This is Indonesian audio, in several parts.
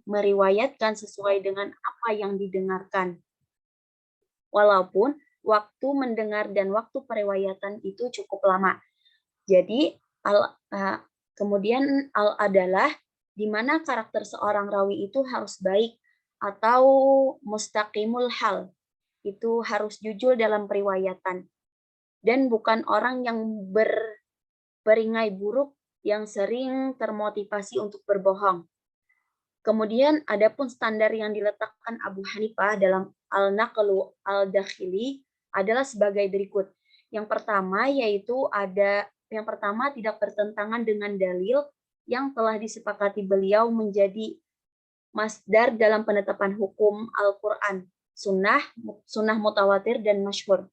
meriwayatkan sesuai dengan apa yang didengarkan. Walaupun waktu mendengar dan waktu periwayatan itu cukup lama. Jadi, kemudian al adalah di mana karakter seorang rawi itu harus baik atau mustaqimul hal. Itu harus jujur dalam periwayatan dan bukan orang yang beringai buruk yang sering termotivasi untuk berbohong. Kemudian adapun standar yang diletakkan Abu Hanifah dalam Al-Naqlu Al-Dakhili adalah sebagai berikut. Yang pertama tidak bertentangan dengan dalil yang telah disepakati beliau menjadi masdar dalam penetapan hukum Al-Qur'an, sunnah mutawatir dan masyhur.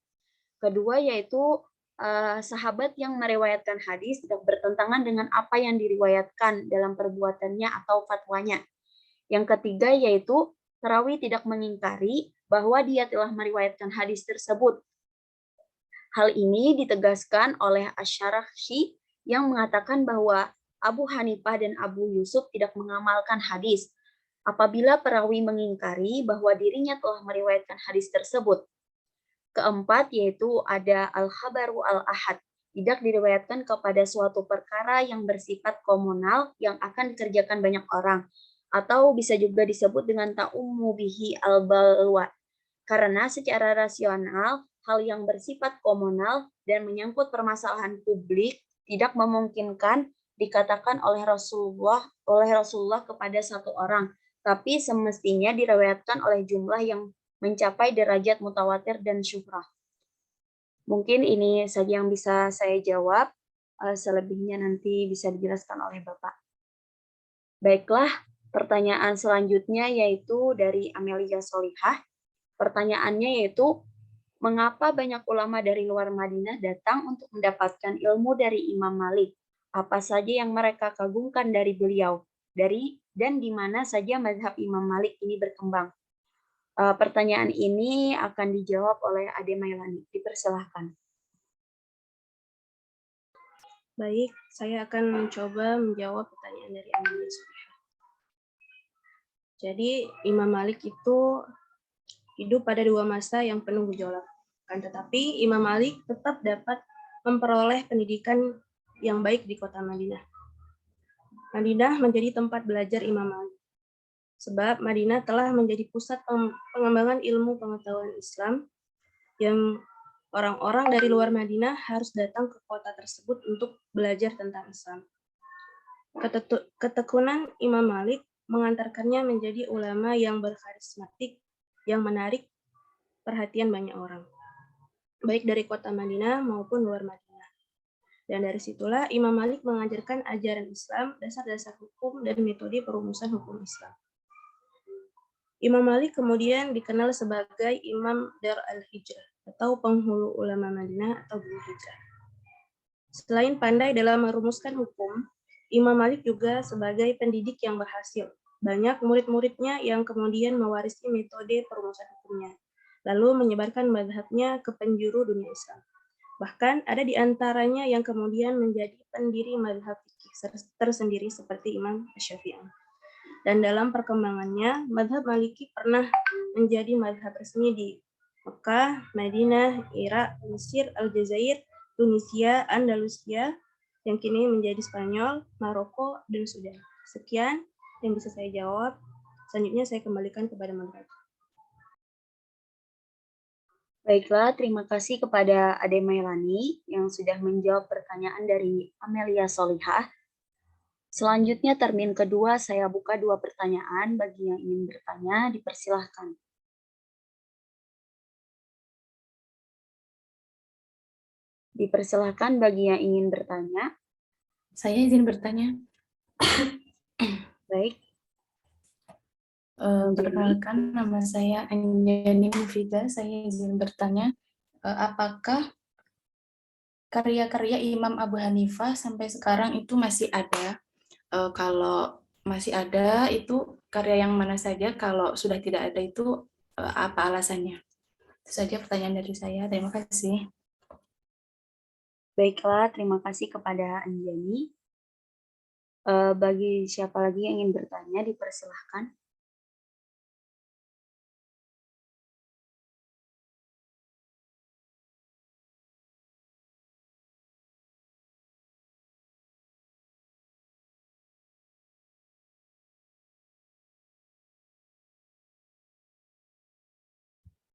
Kedua yaitu sahabat yang meriwayatkan hadis tidak bertentangan dengan apa yang diriwayatkan dalam perbuatannya atau fatwanya. Yang ketiga yaitu perawi tidak mengingkari bahwa dia telah meriwayatkan hadis tersebut. Hal ini ditegaskan oleh Asy-Syarakhsi yang mengatakan bahwa Abu Hanifah dan Abu Yusuf tidak mengamalkan hadis apabila perawi mengingkari bahwa dirinya telah meriwayatkan hadis tersebut. Keempat yaitu ada al-khabaru al-ahad, tidak diriwayatkan kepada suatu perkara yang bersifat komunal yang akan dikerjakan banyak orang, atau bisa juga disebut dengan ta'ummu bihi al-balwa. Karena secara rasional, hal yang bersifat komunal dan menyangkut permasalahan publik tidak memungkinkan dikatakan oleh Rasulullah kepada satu orang, tapi semestinya diriwayatkan oleh jumlah yang mencapai derajat mutawatir dan syuhrah. Mungkin ini saja yang bisa saya jawab, selebihnya nanti bisa dijelaskan oleh Bapak. Baiklah, pertanyaan selanjutnya yaitu dari Amelia Solihah. Pertanyaannya yaitu, mengapa banyak ulama dari luar Madinah datang untuk mendapatkan ilmu dari Imam Malik? Apa saja yang mereka kagumkan dari beliau? Dan di mana saja mazhab Imam Malik ini berkembang? Pertanyaan ini akan dijawab oleh Ade Mailani. Dipersilahkan. Baik, saya akan mencoba menjawab pertanyaan dari Amelia Solihah. Jadi Imam Malik itu hidup pada dua masa yang penuh gejolak. Tetapi Imam Malik tetap dapat memperoleh pendidikan yang baik di kota Madinah. Madinah menjadi tempat belajar Imam Malik. Sebab Madinah telah menjadi pusat pengembangan ilmu pengetahuan Islam yang orang-orang dari luar Madinah harus datang ke kota tersebut untuk belajar tentang Islam. Ketekunan Imam Malik mengantarkannya menjadi ulama yang berkarismatik, yang menarik perhatian banyak orang, baik dari kota Madinah maupun luar Madinah. Dan dari situlah Imam Malik mengajarkan ajaran Islam, dasar-dasar hukum, dan metode perumusan hukum Islam. Imam Malik kemudian dikenal sebagai Imam Dar al-Hijrah, atau penghulu ulama Madinah atau Guru Hijrah. Selain pandai dalam merumuskan hukum, Imam Malik juga sebagai pendidik yang berhasil. Banyak murid-muridnya yang kemudian mewarisi metode perumusan hukumnya, lalu menyebarkan mazhabnya ke penjuru dunia Islam. Bahkan ada di antaranya yang kemudian menjadi pendiri mazhab fikih tersendiri seperti Imam Asy-Syafi'i. Dan dalam perkembangannya, mazhab Maliki pernah menjadi mazhab resmi di Mekah, Madinah, Irak, Mesir, Aljazair, Tunisia, Andalusia, yang kini menjadi Spanyol, Maroko, dan Sudan. Sekian yang bisa saya jawab. Selanjutnya saya kembalikan kepada moderator. Baiklah, terima kasih kepada Ade Mailani yang sudah menjawab pertanyaan dari Amelia Solihah. Selanjutnya termin kedua, saya buka 2 pertanyaan bagi yang ingin bertanya, dipersilahkan. Dipersilahkan bagi yang ingin bertanya. Saya izin bertanya. Baik. Perkenalkan, nama saya Anjani Mufidah. Saya izin bertanya, apakah karya-karya Imam Abu Hanifah sampai sekarang itu masih ada? Kalau masih ada, itu karya yang mana saja? Kalau sudah tidak ada, itu apa alasannya? Itu saja pertanyaan dari saya. Terima kasih. Baiklah, terima kasih kepada Anjani. Bagi siapa lagi yang ingin bertanya, dipersilahkan.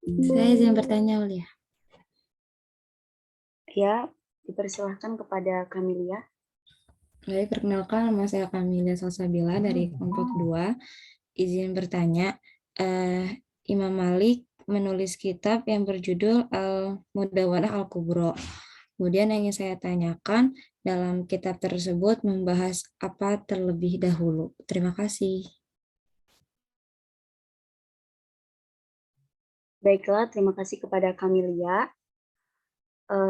Saya izin bertanya, Ulia. Ya, dipersilahkan kepada Kamilia. Baik, perkenalkan nama saya Kamilia Salsabila dari kelompok 2. Izin bertanya, Imam Malik menulis kitab yang berjudul Al-Mudawwanah Al-Kubro. Kemudian yang ingin saya tanyakan, dalam kitab tersebut membahas apa terlebih dahulu? Terima kasih. Baiklah, terima kasih kepada Kamilia.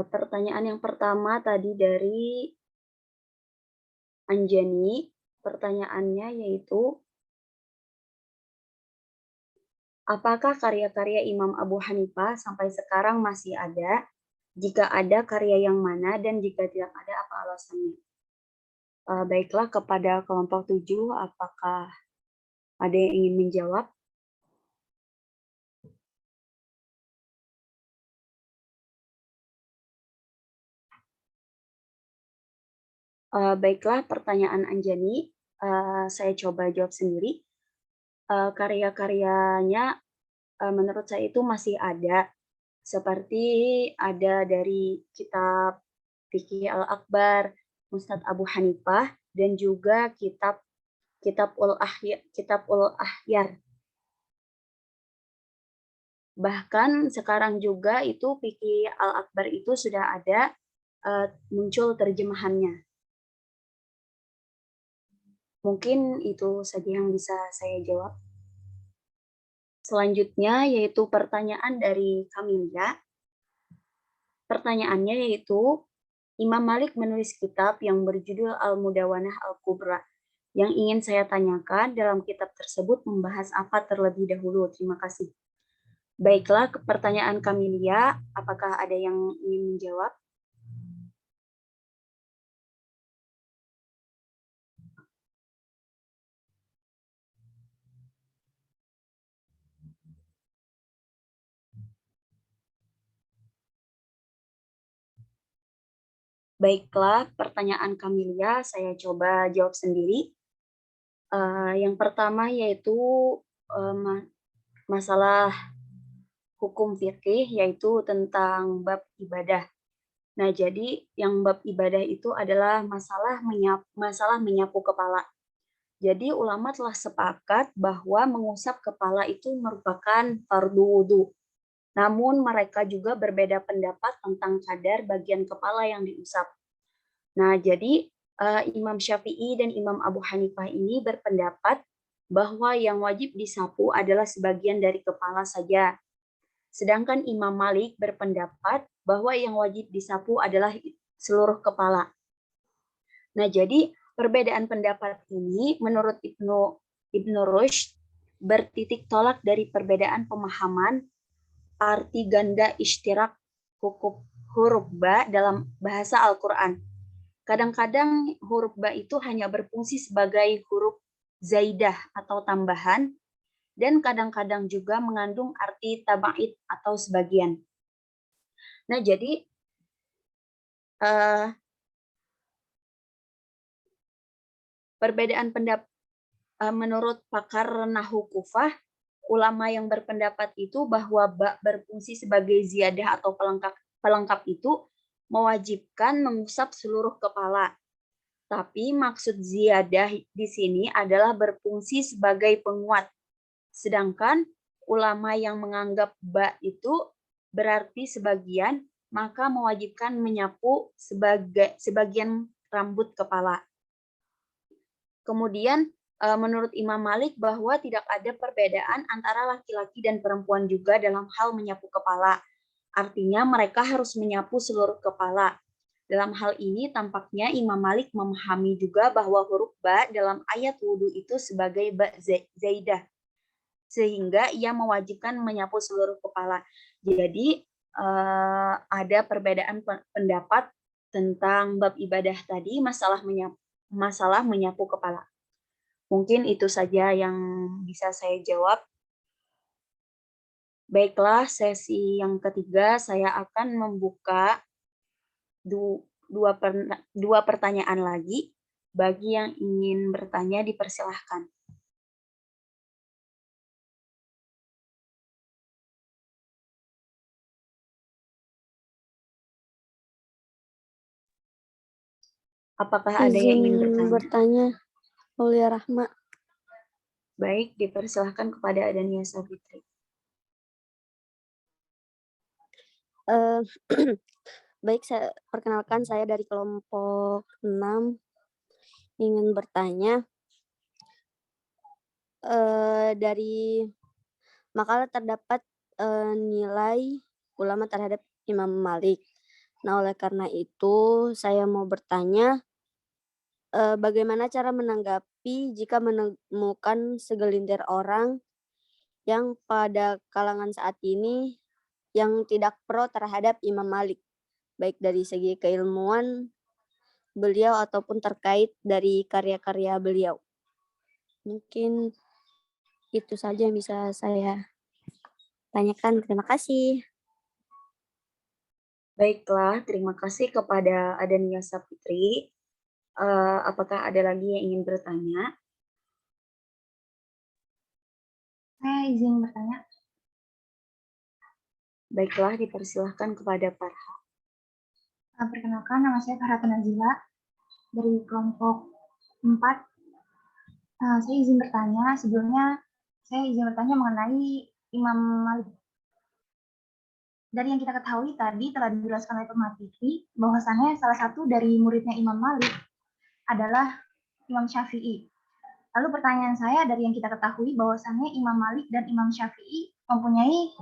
Pertanyaan yang pertama tadi dari Anjani, pertanyaannya yaitu, apakah karya-karya Imam Abu Hanifah sampai sekarang masih ada? Jika ada, karya yang mana? Dan jika tidak ada, apa alasannya? Baiklah, kepada kelompok 7, apakah ada yang ingin menjawab? Baiklah, pertanyaan Anjani, saya coba jawab sendiri. Karya-karyanya menurut saya itu masih ada, seperti ada dari kitab Fikih Al-Akbar, Musnad Abu Hanifah, dan juga Kitabul Ahyar. Bahkan sekarang juga itu Fikih Al-Akbar itu sudah ada muncul terjemahannya. Mungkin itu saja yang bisa saya jawab. Selanjutnya yaitu pertanyaan dari Kamilia. Pertanyaannya yaitu, Imam Malik menulis kitab yang berjudul Al-Mudawwanah Al-Kubra. Yang ingin saya tanyakan, dalam kitab tersebut membahas apa terlebih dahulu? Terima kasih. Baiklah, pertanyaan Kamilia, apakah ada yang ingin menjawab? Baiklah, pertanyaan Kamilia saya coba jawab sendiri. Yang pertama yaitu masalah hukum fikih, yaitu tentang bab ibadah. Nah, jadi yang bab ibadah itu adalah masalah menyapu kepala. Jadi ulama telah sepakat bahwa mengusap kepala itu merupakan fardu wudu. Namun mereka juga berbeda pendapat tentang kadar bagian kepala yang diusap. Nah, jadi Imam Syafi'i dan Imam Abu Hanifah ini berpendapat bahwa yang wajib disapu adalah sebagian dari kepala saja. Sedangkan Imam Malik berpendapat bahwa yang wajib disapu adalah seluruh kepala. Nah, jadi perbedaan pendapat ini menurut Ibnu Rushd bertitik tolak dari perbedaan pemahaman arti ganda ishtirak huruf ba dalam bahasa Al-Quran. Kadang-kadang huruf ba itu hanya berfungsi sebagai huruf zaidah atau tambahan, dan kadang-kadang juga mengandung arti taba'id atau sebagian. Nah, jadi perbedaan pendapat menurut pakar Nahwu Kufah, ulama yang berpendapat itu bahwa ba berfungsi sebagai ziyadah atau pelengkap itu mewajibkan mengusap seluruh kepala. Tapi maksud ziyadah di sini adalah berfungsi sebagai penguat. Sedangkan ulama yang menganggap ba itu berarti sebagian, maka mewajibkan menyapu sebagian rambut kepala. Kemudian menurut Imam Malik bahwa tidak ada perbedaan antara laki-laki dan perempuan juga dalam hal menyapu kepala. Artinya mereka harus menyapu seluruh kepala. Dalam hal ini tampaknya Imam Malik memahami juga bahwa huruf ba dalam ayat wudhu itu sebagai ba zaidah, sehingga ia mewajibkan menyapu seluruh kepala. Jadi ada perbedaan pendapat tentang bab ibadah tadi, masalah menyapu kepala. Mungkin itu saja yang bisa saya jawab. Baiklah, sesi yang ketiga saya akan membuka dua pertanyaan lagi. Bagi yang ingin bertanya, dipersilahkan. Apakah ada yang ingin Izin bertanya? bertanya, Aulia Rahma. Baik, dipersilahkan kepada Adania Safitri. Eh, Baik, perkenalkan saya dari kelompok 6 ingin bertanya. Dari makalah terdapat nilai ulama terhadap Imam Malik. Nah, oleh karena itu saya mau bertanya, bagaimana cara menanggapi jika menemukan segelintir orang yang pada kalangan saat ini yang tidak pro terhadap Imam Malik, baik dari segi keilmuan beliau ataupun terkait dari karya-karya beliau. Mungkin itu saja yang bisa saya tanyakan. Terima kasih. Baiklah, terima kasih kepada Adania Safitri. Apakah ada lagi yang ingin bertanya? Saya izin bertanya. Baiklah, dipersilahkan kepada Farha. Perkenalkan, nama saya Farhatun Nazila dari kelompok 4. Saya izin bertanya, sebelumnya saya izin bertanya mengenai Imam Malik. Dari yang kita ketahui tadi telah dijelaskan oleh pemateri bahwasannya salah satu dari muridnya Imam Malik adalah Imam Syafi'i. Lalu pertanyaan saya dari yang kita ketahui bahwasannya Imam Malik dan Imam Syafi'i mempunyai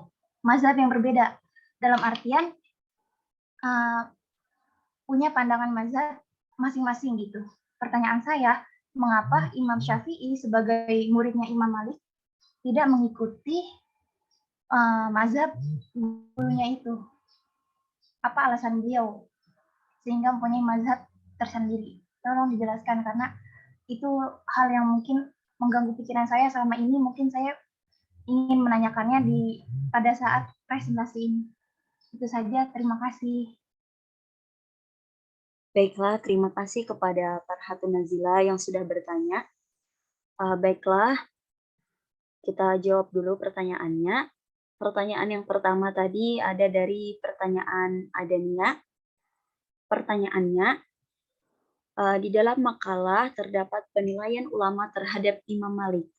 mazhab yang berbeda. Dalam artian punya pandangan mazhab masing-masing gitu. Pertanyaan saya, mengapa Imam Syafi'i sebagai muridnya Imam Malik tidak mengikuti mazhab gurunya itu? Apa alasan beliau sehingga mempunyai mazhab tersendiri? Tolong dijelaskan karena itu hal yang mungkin mengganggu pikiran saya selama ini. Mungkin saya ingin menanyakannya pada saat presentasi ini. Itu saja, terima kasih. Baiklah, terima kasih kepada Farhatun Nazila yang sudah bertanya. Baiklah, kita jawab dulu pertanyaannya. Pertanyaan yang pertama tadi ada dari pertanyaan Adania. Pertanyaannya, di dalam makalah terdapat penilaian ulama terhadap Imam Malik.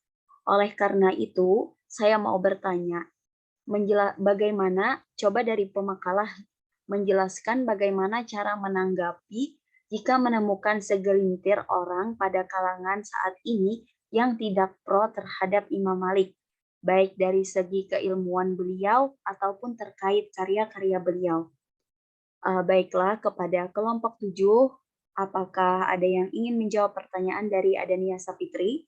Oleh karena itu, saya mau bertanya, bagaimana, coba dari pemakalah menjelaskan bagaimana cara menanggapi jika menemukan segelintir orang pada kalangan saat ini yang tidak pro terhadap Imam Malik, baik dari segi keilmuan beliau ataupun terkait karya-karya beliau. Baiklah, kepada kelompok 7, apakah ada yang ingin menjawab pertanyaan dari Adania Safitri?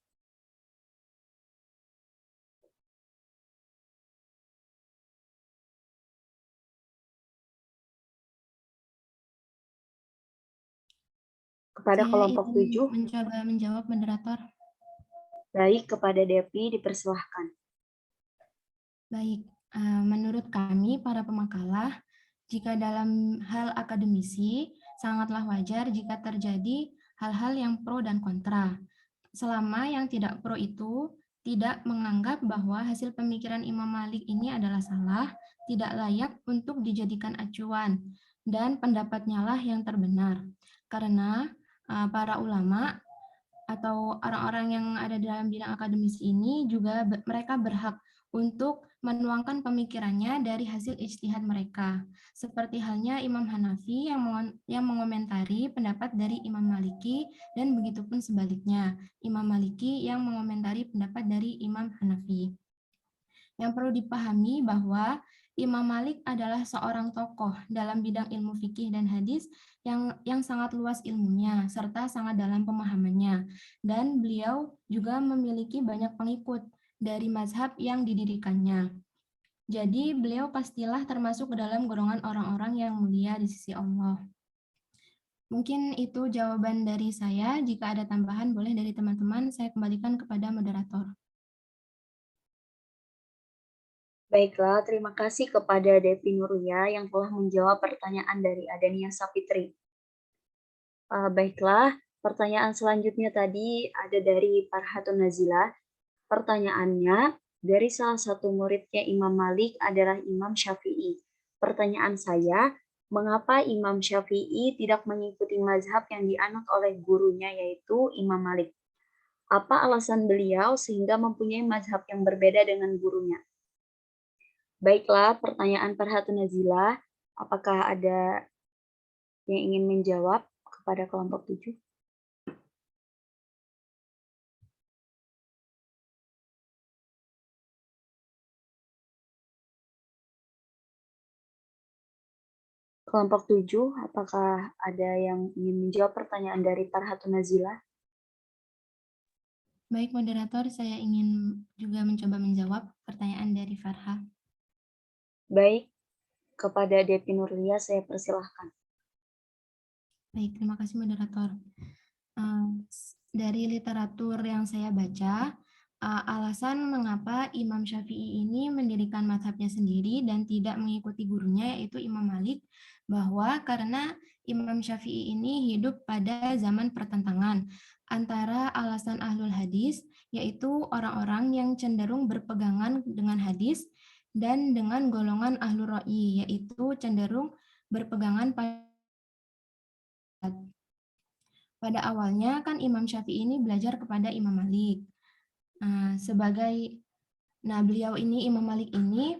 Kepada Saya kelompok ingin 7, mencoba menjawab, moderator. baik, kepada Devi dipersilahkan. Baik, menurut kami para pemakalah, jika dalam hal akademisi, sangatlah wajar jika terjadi hal-hal yang pro dan kontra. Selama yang tidak pro itu tidak menganggap bahwa hasil pemikiran Imam Malik ini adalah salah, tidak layak untuk dijadikan acuan, dan pendapatnya lah yang terbenar. Karena para ulama atau orang-orang yang ada dalam bidang akademis ini juga mereka berhak untuk menuangkan pemikirannya dari hasil ijtihad mereka. Seperti halnya Imam Hanafi yang mengomentari pendapat dari Imam Maliki dan begitupun sebaliknya, Imam Maliki yang mengomentari pendapat dari Imam Hanafi. Yang perlu dipahami bahwa Imam Malik adalah seorang tokoh dalam bidang ilmu fikih dan hadis yang sangat luas ilmunya serta sangat dalam pemahamannya, dan beliau juga memiliki banyak pengikut dari mazhab yang didirikannya. Jadi beliau pastilah termasuk ke dalam golongan orang-orang yang mulia di sisi Allah. Mungkin itu jawaban dari saya. Jika ada tambahan boleh dari teman-teman, saya kembalikan kepada moderator. Baiklah, terima kasih kepada Devi Nuria yang telah menjawab pertanyaan dari Adania Safitri. Baiklah, pertanyaan selanjutnya tadi ada dari Farhatun Nazila. Pertanyaannya, dari salah satu muridnya Imam Malik adalah Imam Syafi'i. Pertanyaan saya, Mengapa Imam Syafi'i tidak mengikuti mazhab yang dianut oleh gurunya yaitu Imam Malik? Apa alasan beliau sehingga mempunyai mazhab yang berbeda dengan gurunya? Baiklah, pertanyaan Farhatun Nazila. Apakah ada yang ingin menjawab kepada kelompok 7? Kelompok 7, apakah ada yang ingin menjawab pertanyaan dari Farhatun Nazila? Baik, moderator, saya ingin juga mencoba menjawab pertanyaan dari Farha. Baik, kepada Depi Nurlia saya persilahkan. Baik, terima kasih moderator. Dari literatur yang saya baca, alasan mengapa Imam Syafi'i ini mendirikan mazhabnya sendiri dan tidak mengikuti gurunya yaitu Imam Malik, bahwa karena Imam Syafi'i ini hidup pada zaman pertentangan antara alasan ahlul hadis, yaitu orang-orang yang cenderung berpegangan dengan hadis, dan dengan golongan ahlul ra'yi, yaitu cenderung berpegangan pada awalnya kan Imam Syafi'i ini belajar kepada Imam Malik. Beliau ini, Imam Malik ini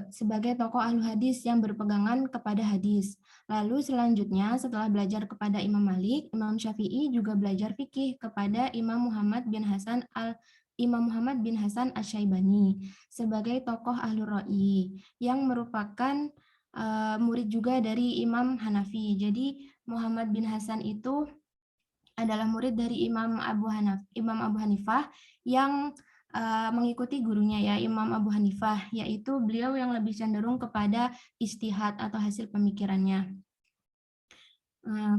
sebagai tokoh ahlu hadis yang berpegangan kepada hadis. Lalu selanjutnya setelah belajar kepada Imam Malik, Imam Syafi'i juga belajar fikih kepada Imam Muhammad bin Hasan Asy-Syaibani sebagai tokoh ahlu ra'yi yang merupakan murid juga dari Imam Hanafi. Jadi Muhammad bin Hasan itu adalah murid dari Imam Abu Hanifah yang mengikuti gurunya ya Imam Abu Hanifah, yaitu beliau yang lebih cenderung kepada ijtihad atau hasil pemikirannya.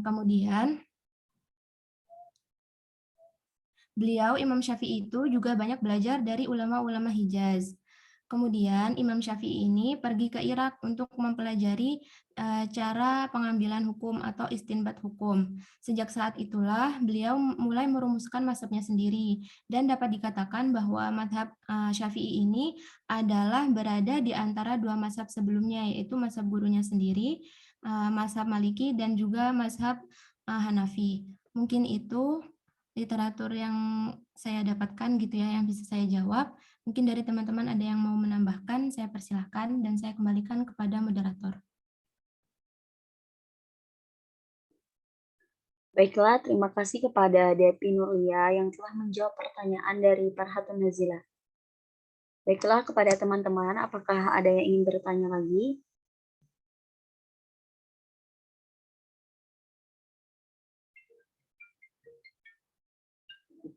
Kemudian beliau Imam Syafi'i itu juga banyak belajar dari ulama-ulama Hijaz. Kemudian Imam Syafi'i ini pergi ke Irak untuk mempelajari cara pengambilan hukum atau istinbat hukum. Sejak saat itulah beliau mulai merumuskan mazhabnya sendiri, dan dapat dikatakan bahwa mazhab Syafi'i ini adalah berada di antara dua mazhab sebelumnya, yaitu mazhab gurunya sendiri, mazhab Maliki, dan juga mazhab Hanafi. Mungkin itu literatur yang saya dapatkan gitu ya, yang bisa saya jawab. Mungkin dari teman-teman ada yang mau menambahkan, saya persilahkan dan saya kembalikan kepada moderator. Baiklah, terima kasih kepada Depi Nurlia yang telah menjawab pertanyaan dari Farhatun Nazila. Baiklah, kepada teman-teman, apakah ada yang ingin bertanya lagi?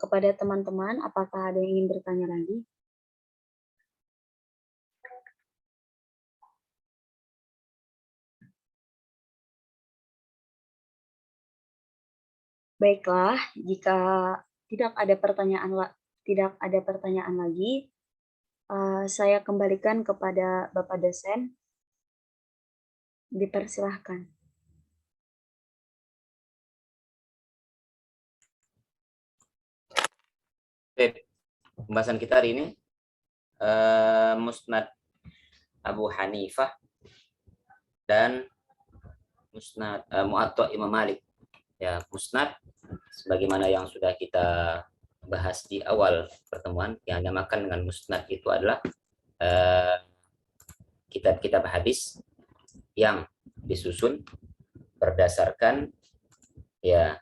Kepada teman-teman, apakah ada yang ingin bertanya lagi? Baiklah, jika tidak ada pertanyaan lagi, saya kembalikan kepada Bapak dosen. Dipersilahkan. Oke, pembahasan kita hari ini Musnad Abu Hanifah dan Musnad Muwatta Imam Malik. Ya, Musnad sebagaimana yang sudah kita bahas di awal pertemuan, yang dinamakan dengan Musnad itu adalah kitab-kitab hadis yang disusun berdasarkan ya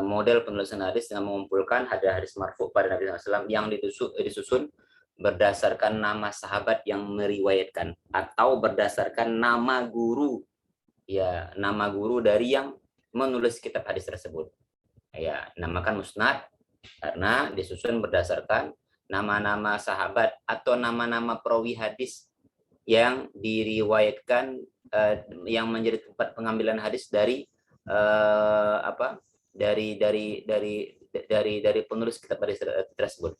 model penulisan hadis dengan mengumpulkan hadis-hadis marfu pada Nabi SAW yang disusun berdasarkan nama sahabat yang meriwayatkan atau berdasarkan nama guru, ya nama guru dari yang menulis kitab hadis tersebut. Ya, namakan musnad karena disusun berdasarkan nama-nama sahabat atau nama-nama perawi hadis yang diriwayatkan, yang menjadi tempat pengambilan hadis dari dari penulis kitab hadis tersebut.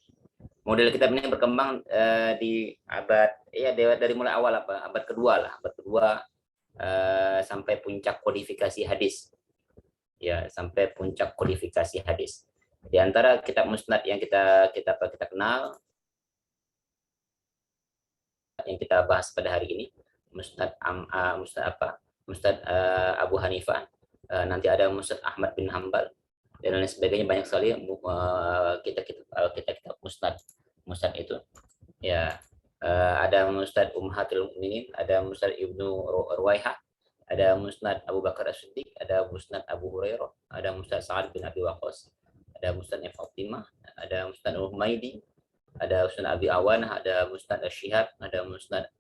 Model kitab ini berkembang di abad dari mulai awal abad kedua sampai puncak kodifikasi hadis. Ya, sampai puncak kodifikasi hadis. Di antara kitab musnad yang kita kenal, yang kita bahas pada hari ini, musnad Ustadz Abu Hanifah, nanti ada Ustadz Ahmad bin Hambal, dan lain sebagainya. Banyak sekali kitab Ustadz itu. Ya, ada Ustadz Ummahatul Mukminin, ada Ustadz Ibnu Ruwaihah, ada Musnad Abu Bakar As-Siddiq, ada Musnad Abu Hurairah, ada Musnad Sa'ad bin Abi Waqqas, ada Musnad Fatimah, ada Musnad Humaydi, ada Musnad Abi Awanah, ada Musnad Asy-Syihab, ada Musnad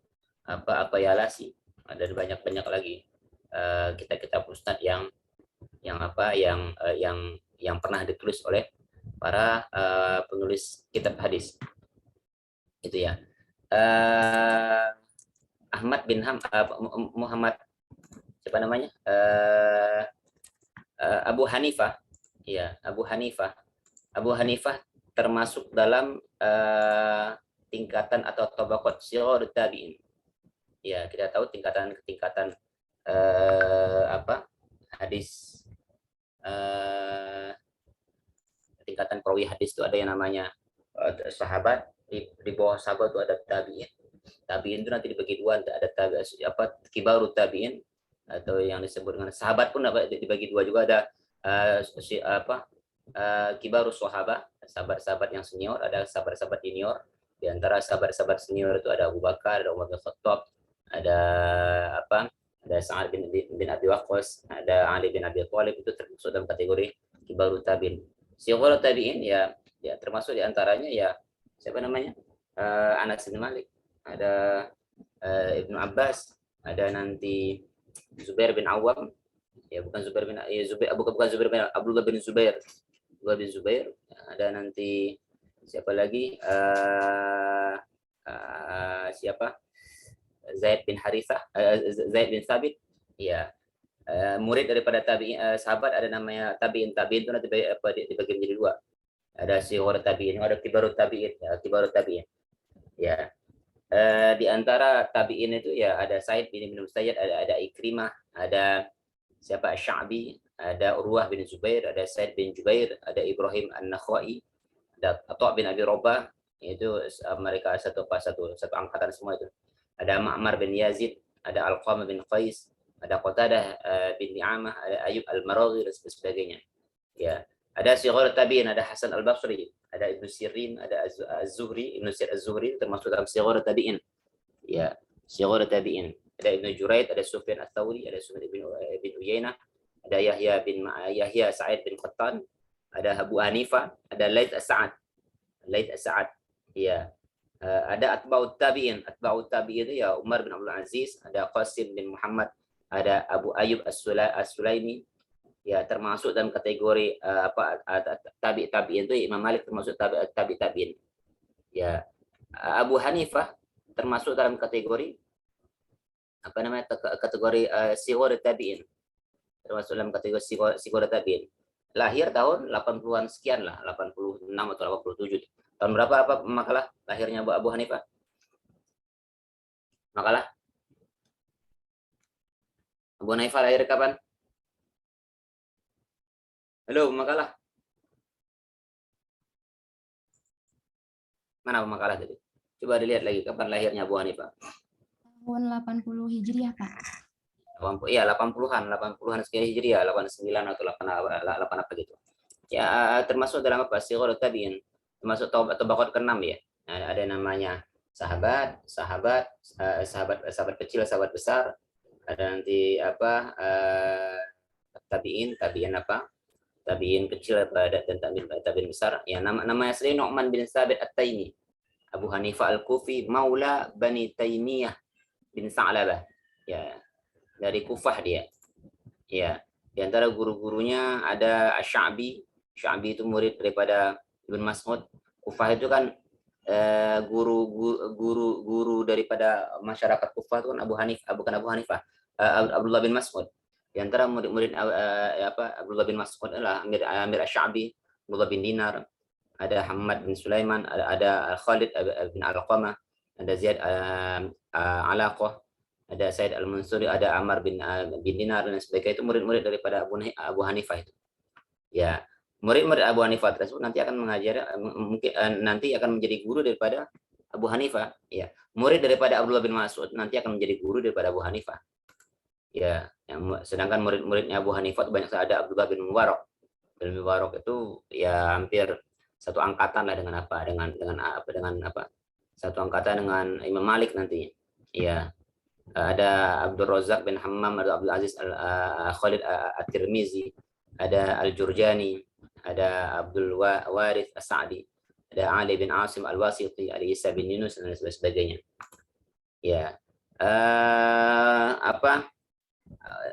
apa Yalasi, ada banyak lagi kitab-kitab Musnad yang pernah ditulis oleh para penulis kitab hadis. Itu ya. Ahmad bin Muhammad, siapa namanya? Abu Hanifah. Ya, Abu Hanifah termasuk dalam tingkatan atau tabaqat sighar tabi'in. Ya, kita tahu tingkatan hadis, tingkatan perawi hadis itu ada yang namanya sahabat, di bawah sahabat itu ada tabi'in. Tabi'in itu nanti dibagi dua, ada kibarut tabi'in, atau yang disebut dengan sahabat pun dibagi dua juga, ada kibarus sahabat, sahabat-sahabat yang senior, ada sahabat-sahabat junior. Di antara sahabat-sahabat senior itu ada Abu Bakar, ada Umar bin Khattab, ada Sa'ad bin Abi Waqqas, ada Ali bin Abi Thalib, itu termasuk dalam kategori kibarut tabi'in. Sighar tabi'in ya termasuk di antaranya ya siapa namanya? Anas bin Malik, ada Ibnu Abbas, ada nanti Zubair bin Awam, ya bukan Zubair bin Abdullah bin Zubair, ada nanti siapa lagi, siapa, Zaid bin Harithah, Zaid bin Thabit, ya murid daripada tabi'in, sahabat ada namanya tabi'in itu nanti dibagi menjadi dua, ada sighar tabi'in, ada kibarut tabi'in, ya. Di antara tabi'in itu ya ada Sa'id bin Musayyib, ada Ikrimah, ada siapa, Sya'bi, ada Urwah bin Zubair, ada Sa'id bin Jubair, ada Ibrahim An-Nakhai, ada Atha' bin Abi Rabah, itu mereka satu angkatan semua itu. Ada Ma'mar bin Yazid, ada Alqamah bin Qais, ada Qatadah bin Ni'amah, ada Ayub Al-Maraghi dan sebagainya. Ya, ada sighar tabi'in, ada Hasan Al-Basri, ada Ibnu Sirin, ada Az-Zuhri, Ibnu Sir Az-Zuhri termasuk dalam sighar tabi'in. Ya, sighar tabi'in. Ada Ibnu Juraid, ada Sufyan Ats-Tsauri, ada Sufyan bin Uyainah, ada Yahya Sa'id bin Qattan, ada Abu Hanifah, ada Laits As-Sa'ad. Ya. Ada atba'ut tabi'in itu ya Umar bin Abdul Aziz, ada Qasim bin Muhammad, ada Abu Ayyub As-Sulaimi, ya termasuk dalam kategori tabi'in itu Imam Malik termasuk tabi'in. Ya, Abu Hanifah termasuk dalam kategori kategori sighar tabi'in. Termasuk dalam kategori sighar tabi'in. Lahir tahun 80-an sekian lah, 86 atau 87. Tahun berapa makalah lahirnya Abu Hanifah? Makalah Abu Hanifah lahir kapan? Halo, makalah. Mana makalah tadi? Coba dilihat lagi kapan lahirnya Abu Hanifah. Tahun 80 Hijriah, Pak. 80-an sekian Hijriah, 89 atau 8 apa gitu. Ya, termasuk dalam sighar tabi'in, termasuk tabaqat ke-6 ya. Nah, ada namanya sahabat kecil, sahabat besar, ada nanti tabi'in kecil dan tabi'in besar. Ya, namanya asli Nu'man bin Thabit At-Taimi, Abu Hanifah Al-Kufi, maula Bani Taimiyah bin Sa'labah. Ya, dari Kufah dia. Ya, di antara guru-gurunya ada Asy-Sya'bi. Sya'bi itu murid daripada Ibn Mas'ud. Kufah itu kan guru daripada masyarakat Kufah itu kan Abdullah bin Mas'ud. Di antara murid-murid Abdullah bin Mas'ud adalah Amir Asy-Sya'bi, Abdullah bin Dinar, ada Hamad bin Sulaiman, ada Khalid bin Alqamah, ada Zaid Alaqah, ada Said Al-Mansuri, ada Ammar bin Dinar dan sebagainya. Itu murid-murid daripada Abu Hanifah itu. Ya, murid-murid Abu Hanifah tersebut nanti akan nanti akan menjadi guru daripada Abu Hanifah. Ya, murid daripada Abdullah bin Mas'ud nanti akan menjadi guru daripada Abu Hanifah. Ya, sedangkan murid-muridnya Abu Hanifah itu banyak, ada Abdullah bin Mubarak. Bin Mubarak itu ya hampir satu angkatan lah dengan satu angkatan dengan Imam Malik nantinya. Ya, ada Abdul Razak bin Hammam, ada Abdul Aziz Khalid At-Tirmizi, ada Al-Jurjani, ada Abdul Warith As-Sa'di, ada Ali bin Asim Al-Wasiti, ada Isa bin Yunus, dan sebagainya. Ya,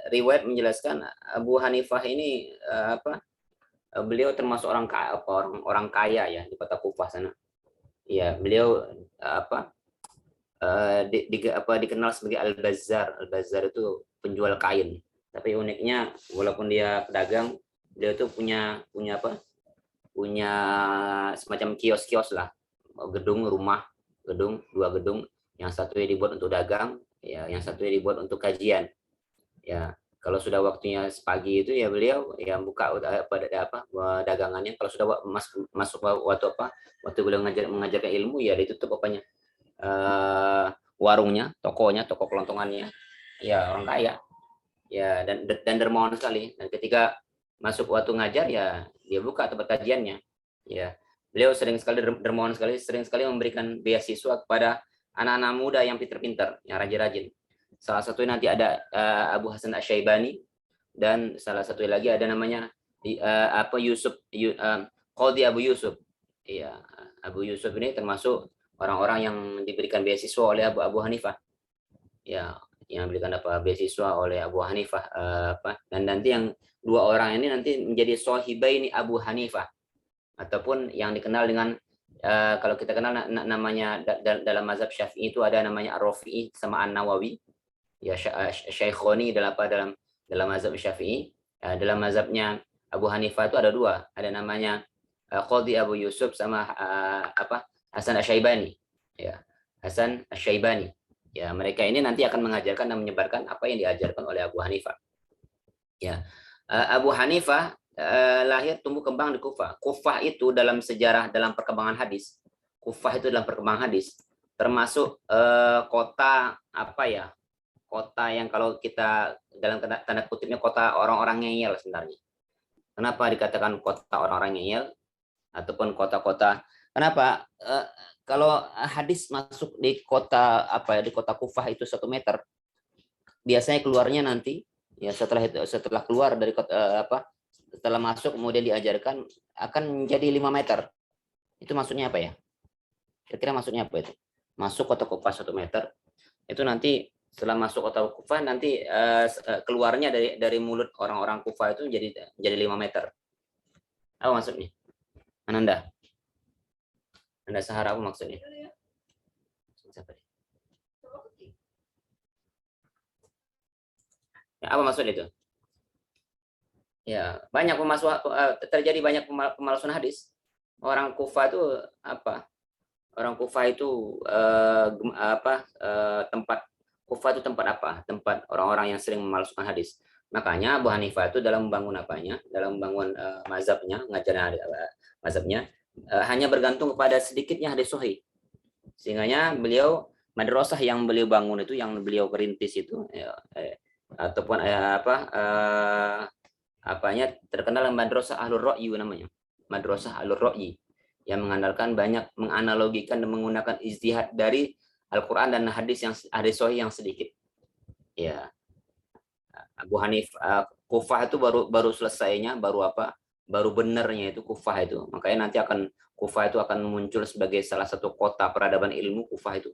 riwayat menjelaskan Abu Hanifah ini beliau termasuk orang kaya ya di kota Kufah sana. Ya, beliau dikenal sebagai Al-Bazzar. Al-Bazzar itu penjual kain. Tapi uniknya, walaupun dia pedagang, beliau itu punya semacam kios-kios lah, dua gedung, yang satunya dibuat untuk dagang, ya, yang satunya dibuat untuk kajian. Ya, kalau sudah waktunya pagi itu ya beliau ya buka dagangannya. Kalau sudah masuk waktu beliau mengajarkan ilmu, ya ditutup warungnya, toko kelontongannya. Ya, orang kaya. Ya, dan dermawan sekali. Dan ketika masuk waktu ngajar, ya dia buka tempat kajiannya. Ya, beliau sering sekali dermawan sekali, sering sekali memberikan beasiswa kepada anak-anak muda yang pintar-pintar, yang rajin-rajin. Salah satunya nanti ada Abu Hasan Asy-Syaibani, dan salah satu lagi ada namanya Qadhi Abu Yusuf. Iya, Abu Yusuf ini termasuk orang-orang yang diberikan beasiswa oleh Abu Hanifah. Ya, yang diberikan beasiswa oleh Abu Hanifah, dan nanti yang dua orang ini nanti menjadi Shahibaini Abu Hanifah, ataupun yang dikenal dengan kalau kita kenal namanya dalam mazhab Syafi'i itu ada namanya Ar-Rafi'i sama An-Nawawi. Ya, Syaikhoni dalam mazhab Syafi'i. Dalam mazhabnya Abu Hanifah itu ada dua, ada namanya Qadhi Abu Yusuf sama Hasan Asy-Syaibani. Ya, Hasan Asy-Syaibani. Ya, mereka ini nanti akan mengajarkan dan menyebarkan apa yang diajarkan oleh Abu Hanifah. Ya, Abu Hanifah lahir tumbuh kembang di Kufah. Kufah itu dalam sejarah, dalam perkembangan hadis, Kufah itu dalam perkembangan hadis termasuk kota kota yang kalau kita dalam tanda kutipnya kota orang-orang ngeyel sebenarnya. Kenapa dikatakan kota orang-orang ngeyel ataupun kota-kota? Kenapa? Kalau hadis masuk di kota di kota Kufah itu 1 meter, biasanya keluarnya nanti ya setelah keluar dari kota setelah masuk kemudian diajarkan akan menjadi 5 meter. Itu maksudnya apa ya? Kira-kira maksudnya apa itu? Masuk kota Kufah 1 meter, itu nanti setelah masuk kota Kufah nanti keluarnya dari mulut orang-orang Kufah itu jadi 5 meter. Apa maksudnya? Anda Sahara, apa maksudnya? Ya, apa maksud itu? Ya, terjadi banyak pemalsuan hadis. Orang Kufah itu Orang Kufah itu tempat Kufah itu tempat apa? Tempat orang-orang yang sering memalsukan hadis. Makanya Abu Hanifah itu dalam membangun dalam membangun mazhabnya, mengajarkan mazhabnya, hanya bergantung kepada sedikitnya hadis sahih. Sehingganya beliau madrasah yang beliau bangun itu, yang beliau perintis itu, ataupun terkenal madrasah Ahlur Ra'yi namanya. Madrasah Ahlur Ra'yi yang mengandalkan banyak menganalogikan dan menggunakan ijtihad dari Al-Quran dan hadis sahih yang sedikit. Ya, Abu Hanifah Kufah itu baru selesainya, baru benernya itu Kufah itu. Makanya nanti Kufah itu akan muncul sebagai salah satu kota peradaban ilmu, Kufah itu.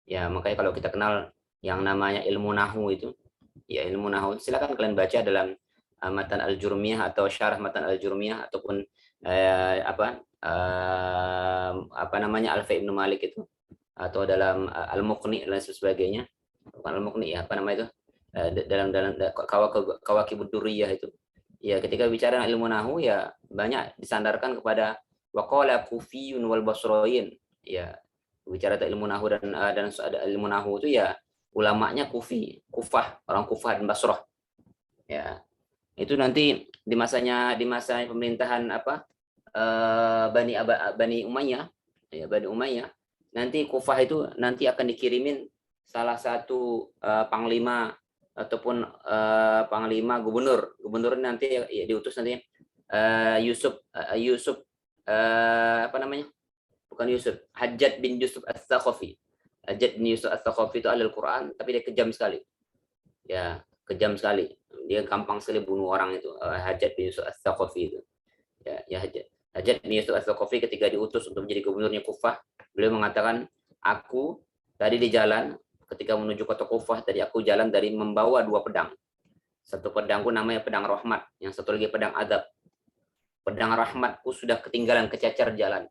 Ya, makanya kalau kita kenal yang namanya ilmu nahu itu, ya ilmu nahu, silakan kalian baca dalam Matan Al-Jurmiyah atau Syarah Matan Al-Jurmiyah, ataupun Alfa Ibnu Malik itu, atau dalam Al-Muqni dan sebagainya. Bukan Al-Muqni ya, dalam Kawakibud Durriyah itu. Ya, ketika bicara ilmu nahu ya banyak disandarkan kepada waqala Kufiyun wal Basriyin. Ya, bicara ilmu nahu dan ilmu nahu itu ya ulamanya Kufah, orang Kufah dan Basrah. Ya. Itu nanti di masa pemerintahan Bani Umayyah, ya Bani Umayyah, nanti Kufah itu nanti akan dikirimin salah satu panglima ataupun panglima gubernur. Gubernur nanti ya, diutus nanti Yusuf apa namanya? Bukan Yusuf, Hajjaj bin Yusuf Ats-Tsaqafi. Hajjaj bin Yusuf Ats-Tsaqafi itu ahli Al-Quran, tapi dia kejam sekali. Ya, kejam sekali. Dia gampang sekali bunuh orang itu, Hajjaj bin Yusuf Ats-Tsaqafi itu. Ya Hajjaj bin Yusuf Ats-Tsaqafi ketika diutus untuk menjadi gubernurnya Kufah, beliau mengatakan, aku tadi di jalan ketika menuju kota Kufah, tadi aku jalan dari membawa 2 pedang. Satu pedangku namanya pedang rahmat, yang satu lagi pedang adab. Pedang rahmatku sudah ketinggalan, kececer jalan.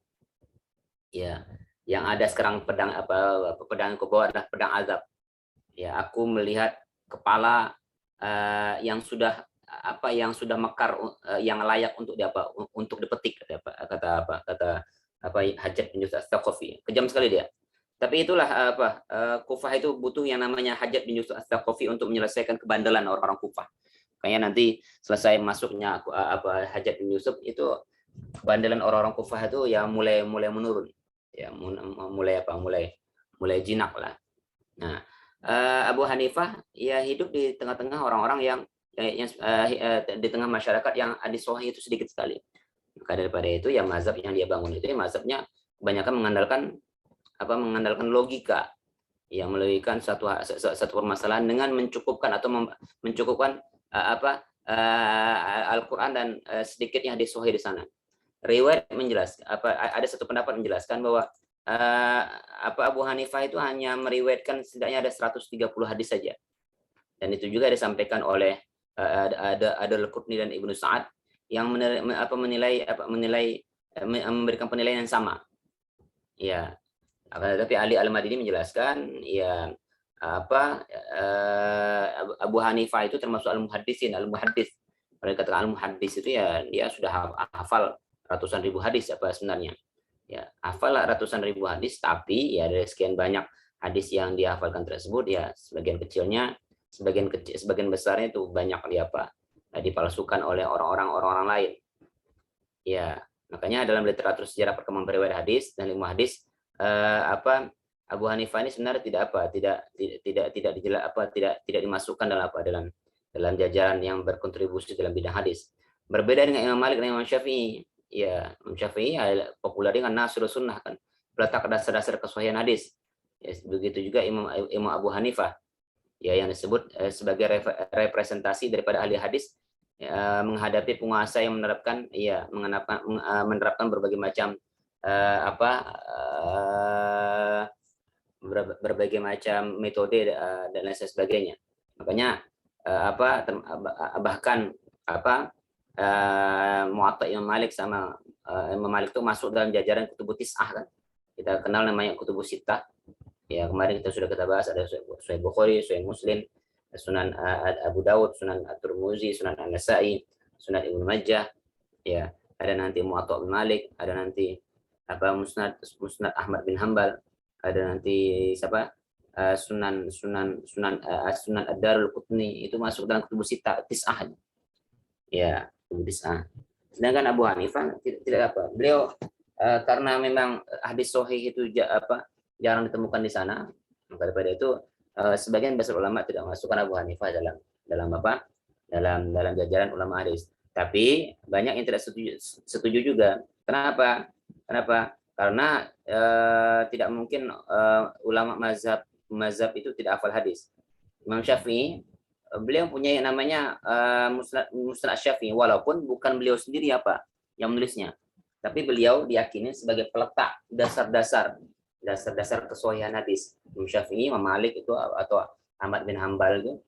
Ya, yang ada sekarang pedang pedang yang kubawa adalah pedang azab. Ya, aku melihat kepala yang sudah mekar, yang layak untuk untuk dipetik, kata Hajjaj bin Yusuf Ats-Tsaqafi. Kejam sekali dia. Tapi itulah Kufah itu butuh yang namanya Hajjaj bin Yusuf Ats-Tsaqafi untuk menyelesaikan kebandelan orang-orang Kufah. Kayaknya nanti selesai masuknya Hajjaj bin Yusuf itu, kebandelan orang-orang Kufah itu ya mulai menurun. Ya mulai jinak lah. Nah, Abu Hanifah ya hidup di tengah-tengah orang-orang yang di tengah masyarakat yang hadis sahih itu sedikit sekali. Maka daripada itu ya mazhab yang dia bangun itu ya mazhabnya kebanyakan mengandalkan logika, yang melogikakan satu permasalahan dengan mencukupkan Al-Quran dan sedikitnya hadis sahih di sana. Riwayat menjelaskan ada satu pendapat menjelaskan bahwa Abu Hanifah itu hanya meriwayatkan setidaknya ada 130 hadis saja, dan itu juga disampaikan oleh ada Al-Qurtubi dan Ibnu Sa'ad yang memberikan penilaian yang sama. Ya, tapi Ali Al-Madini menjelaskan ya Abu Hanifah itu termasuk al-muhaddis. Mereka katakan al-muhaddis itu ya dia sudah hafal ratusan ribu hadis sebenarnya. Ya, hafal ratusan ribu hadis, tapi ya dari sekian banyak hadis yang dihafalkan tersebut ya sebagian besarnya itu banyak dipalsukan oleh orang-orang lain. Ya, makanya dalam literatur sejarah perkembangan riwayat hadis dan ilmu hadis Abu Hanifah ini sebenarnya tidak dimasukkan dalam jajaran yang berkontribusi dalam bidang hadis. Berbeda dengan Imam Malik dan Imam Syafi'i. Ya, Imam Syafi'i populer dengan Nasrul Sunnah, kan, meletak dasar-dasar kesahihan hadis. Ya, begitu juga Imam Abu Hanifah, ya, yang disebut sebagai representasi daripada ahli hadis menghadapi penguasa yang menerapkan berbagai macam berbagai macam metode dan lain sebagainya. Makanya bahkan Muwatta Imam Malik sama Imam Malik itu masuk dalam jajaran kutubut tis'ah, kan. Kita kenal namanya kutubus sittah. Ya, kemarin kita bahas ada Sahih Bukhari, Sahih Muslim, Sunan Abu Dawud, Sunan At-Tirmidzi, Sunan An-Nasa'i, Sunan Ibnu Majah. Ya, ada nanti Muwatta bin Malik, ada nanti Musnad Ahmad bin Hanbal, ada nanti Sunan Ad-Darul Qutni, itu masuk dalam kutubus sittah tis'ah. Ya, tis'ah. Sedangkan Abu Hanifah tidak beliau karena memang hadis sahih itu jarang ditemukan di sana, maka daripada itu sebagian besar ulama tidak masukkan Abu Hanifah dalam jajaran ulama hadis. Tapi banyak yang tidak setuju juga. Kenapa? Karena tidak mungkin ulama mazhab itu tidak hafal hadis. Imam Syafi'i, beliau punya yang namanya Musnad Syafi'i, walaupun bukan beliau sendiri yang menulisnya, tapi beliau diyakini sebagai peletak dasar-dasar kesahihan hadis. Imam Syafi'i, Imam Malik itu atau Ahmad bin Hanbal itu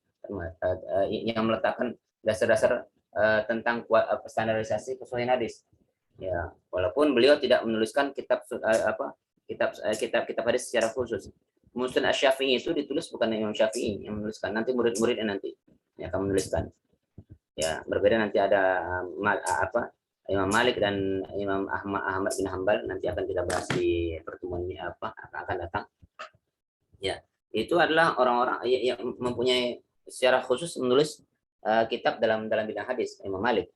yang meletakkan dasar-dasar tentang standarisasi kesahihan hadis. Ya, walaupun beliau tidak menuliskan kitab hadis secara khusus. Musnad Asy-Syafi'i itu ditulis bukan Imam Syafi'i yang menuliskan, nanti murid-muridnya nanti yang akan menuliskan. Ya, berbeda nanti ada Imam Malik dan Imam Ahmad bin Hanbal, nanti akan kita bahas di pertemuan ini akan datang. Ya, itu adalah orang-orang yang mempunyai secara khusus menulis kitab dalam bidang hadis. Imam Malik,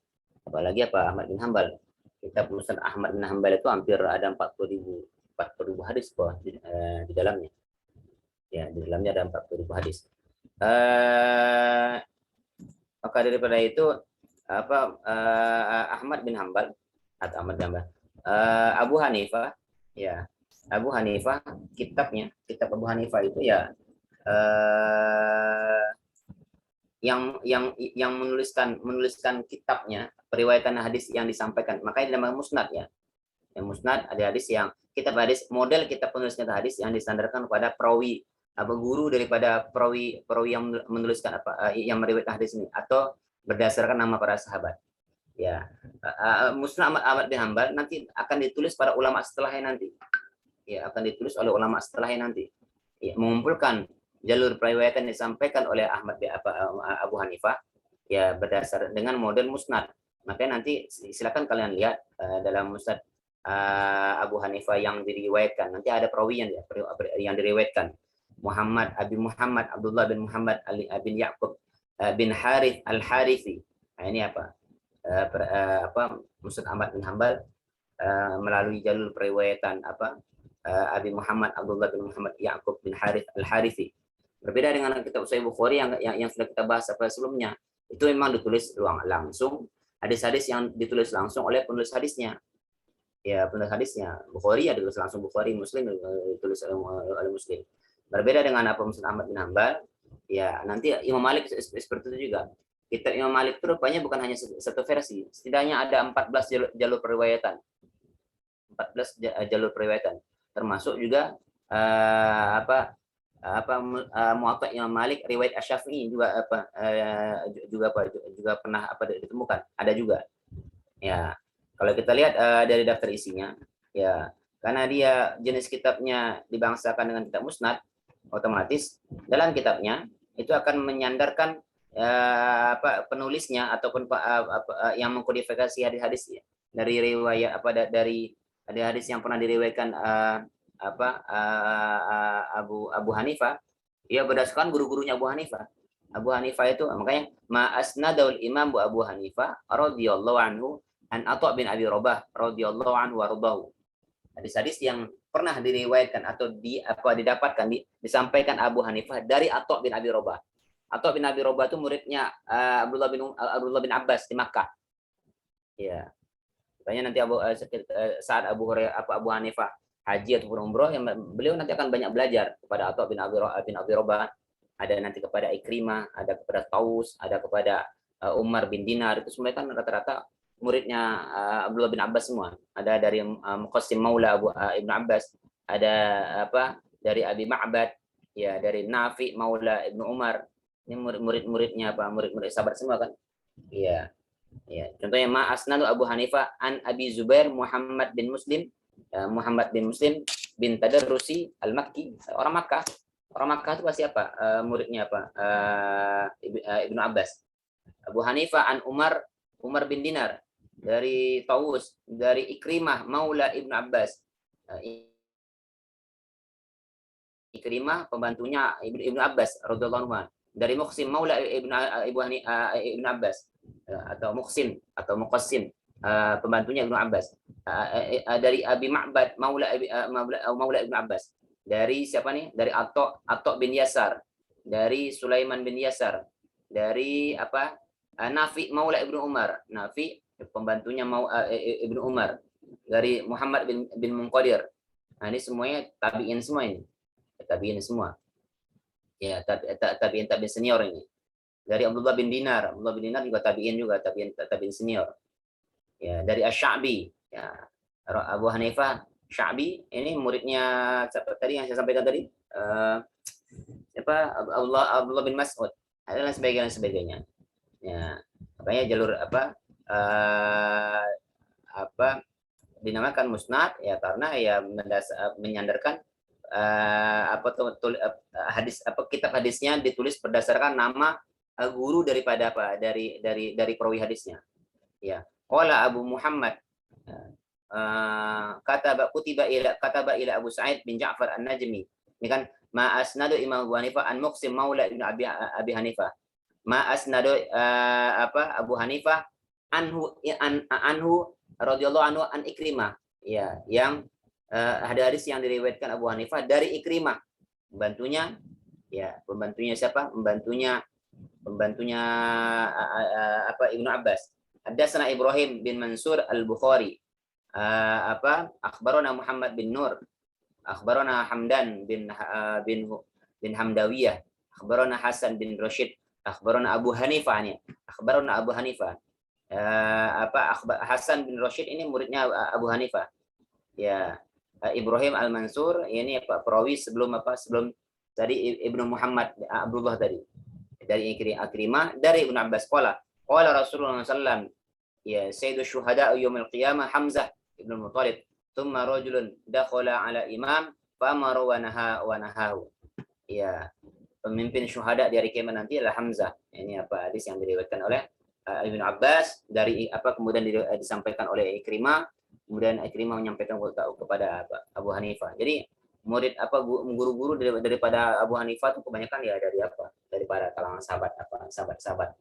apalagi Ahmad bin Hanbal. Kitab Musnad Ahmad bin Hanbal itu hampir ada 40.000 hadis di dalamnya. Ya, di dalamnya ada 40.000 hadis. Maka daripada itu Ahmad bin Hambal atau Ahmad bin Hambal, Abu Hanifah, ya Abu Hanifah, kitab Abu Hanifah itu ya yang menuliskan kitabnya, periwayatan hadis yang disampaikan, makanya namanya musnad ya. Yang musnad ada hadis yang kitab hadis, model kitab penulisnya hadis yang disandarkan kepada perawi guru daripada perawi yang menuliskan yang meriwayatkan hadis ini, atau berdasarkan nama para sahabat. Ya, Musnad Ahmad bin Hambal nanti akan ditulis para ulama setelahnya nanti. Ya, akan ditulis oleh ulama setelahnya nanti. Ya, mengumpulkan jalur periwayatan yang disampaikan oleh Abu Hanifah, ya berdasar dengan model musnad. Makanya nanti silakan kalian lihat dalam musnad Abu Hanifah yang diriwayatkan, nanti ada perawian ya, yang diriwayatkan. Abi Muhammad Abdullah bin Muhammad bin Ya'qub bin Harith al-Harithi. Nah, ini Musnad Ahmad bin Hambal melalui jalur periwayatan Abi Muhammad Abdullah bin Muhammad Ya'qub bin Harith al-Harithi. Berbeda dengan kitab Sahih Bukhari yang sudah kita bahas sebelumnya. Itu memang ditulis langsung, hadis-hadis yang ditulis langsung oleh penulis hadisnya. Ya, penulis hadisnya. Bukhari ya ditulis langsung Bukhari, Muslim ditulis oleh Muslim. Berbeda dengan Musnad Ahmad bin Hambal, ya nanti Imam Malik seperti itu juga. Kitab Imam Malik itu rupanya bukan hanya satu versi, setidaknya ada 14 jalur periwayatan. 14 jalur periwayatan, termasuk juga Muwatta Imam Malik, riwayat Asy-Syafi'i juga pernah ditemukan, ada juga. Ya, kalau kita lihat dari daftar isinya, ya karena dia jenis kitabnya dibangsakan dengan kitab musnad, otomatis dalam kitabnya itu akan menyandarkan penulisnya ataupun yang mengkodifikasi hadis-hadis dari riwayat dari hadis yang pernah diriwayatkan Abu Hanifah, ya berdasarkan guru-gurunya Abu Hanifah. Abu Hanifah itu makanya ma'asnadul imam Abu Hanifah radhiyallahu anhu an Atha bin Abi Rabah radhiyallahu anhu warḍahu. Hadis-hadis yang pernah diriwayatkan atau didapatkan disampaikan Abu Hanifah dari Atha bin Abi Rabah. Atha bin Abi Rabah itu muridnya Abdullah bin Abbas di Makkah. Ya. Makanya nanti saat Abu Hanifah haji ataupun umroh, yang beliau nanti akan banyak belajar kepada Atha bin Abi Rabah, ada nanti kepada Ikrimah, ada kepada Taus, ada kepada Umar bin Dinar. Itu semua kan rata-rata muridnya Abdullah bin Abbas semua. Ada dari Muqassim Maula Ibnu Abbas, ada dari Abi Ma'bad, ya dari Nafi Maula Ibnu Umar. Ini murid-muridnya murid-murid sahabat semua kan. Iya. Ya, contohnya Asnadu Abu Hanifah an Abi Zubair Muhammad bin Muslim bin Tadarrusi al-Makki, orang Makkah. Orang Makkah itu pasti muridnya Ibnu Abbas. Abu Hanifah an Umar bin Dinar, dari Taus, dari Ikrimah Maula Ibnu Abbas. Ikrimah pembantunya Ibnu Abbas radhiyallahu anhu. Dari Muqsim Maula Ibnu Abbas, atau Muqsim atau Muqassim, pembantunya Ibnu Abbas. Dari Abi Ma'bad Maula Ibnu Abbas. Dari siapa nih? Dari Atha bin Yasar, dari Sulaiman bin Yasar, dari Nafi Maula Ibnu Umar, Nafi pembantunya Ibnu Umar, dari Muhammad bin Munqadir. Nah, ini semuanya tabi'in semua ini. Tabi'in semua. Ya, tabi'in senior ini. Dari Abdullah bin Dinar juga tabi'in senior. Ya, dari Asy-Sya'bi, ya. Abu Hanifah Sya'bi ini muridnya siapa tadi yang saya sampaikan tadi? Abdullah bin Mas'ud, dan sebagainya. Ya, makanya jalur dinamakan musnad ya karena ya menyandarkan kitab hadisnya ditulis berdasarkan nama guru daripada dari perawi hadisnya. Ya, qala Abu Muhammad kataba ila Abu Sa'id bin Ja'far An-Najmi. Ini kan ma asnadu Imam Abu Hanifah an Muqsim Maula Ibnu Abi Hanifah. Ma asnadu Abu Hanifah anhu radhiyallahu anhu an Ikrimah. Ya, yang hadis yang diriwayatkan Abu Hanifah dari Ikrimah, bantunya Ya, pembantunya siapa? Pembantunya Ibnu Abbas. Haddatsana Ibrahim bin Mansur Al-Bukhari. Akhbarana Muhammad bin Nur. Akhbarana Hamdan bin Hamdawiyah. Akhbarana Hasan bin Rashid. Akhbarana Abu Hanifah nih. Akhbarana Abu Hanifah. Hasan bin Rashid ini muridnya Abu Hanifah. Ya, Ibrahim Al-Mansur ini perawi sebelum tadi Ibnu Muhammad Abdullah tadi. Dari Ikrimah dari Ibnu Abbas qala Rasulullah sallallahu ya sayyidu syuhada yaumil qiyamah Hamzah ibnu Muttalib thumma rajulun dakhala ala imam fa amara wa nahahu. Ya, pemimpin syuhada di hari kiamat nanti adalah Hamzah. Ini hadis yang diriwayatkan oleh Ibnu Abbas dari kemudian disampaikan oleh Ikrimah, kemudian Ikrimah menyampaikan kepada Abu Hanifah. Jadi murid guru-guru daripada Abu Hanifah itu kebanyakan ya dari para kalangan sahabat sahabat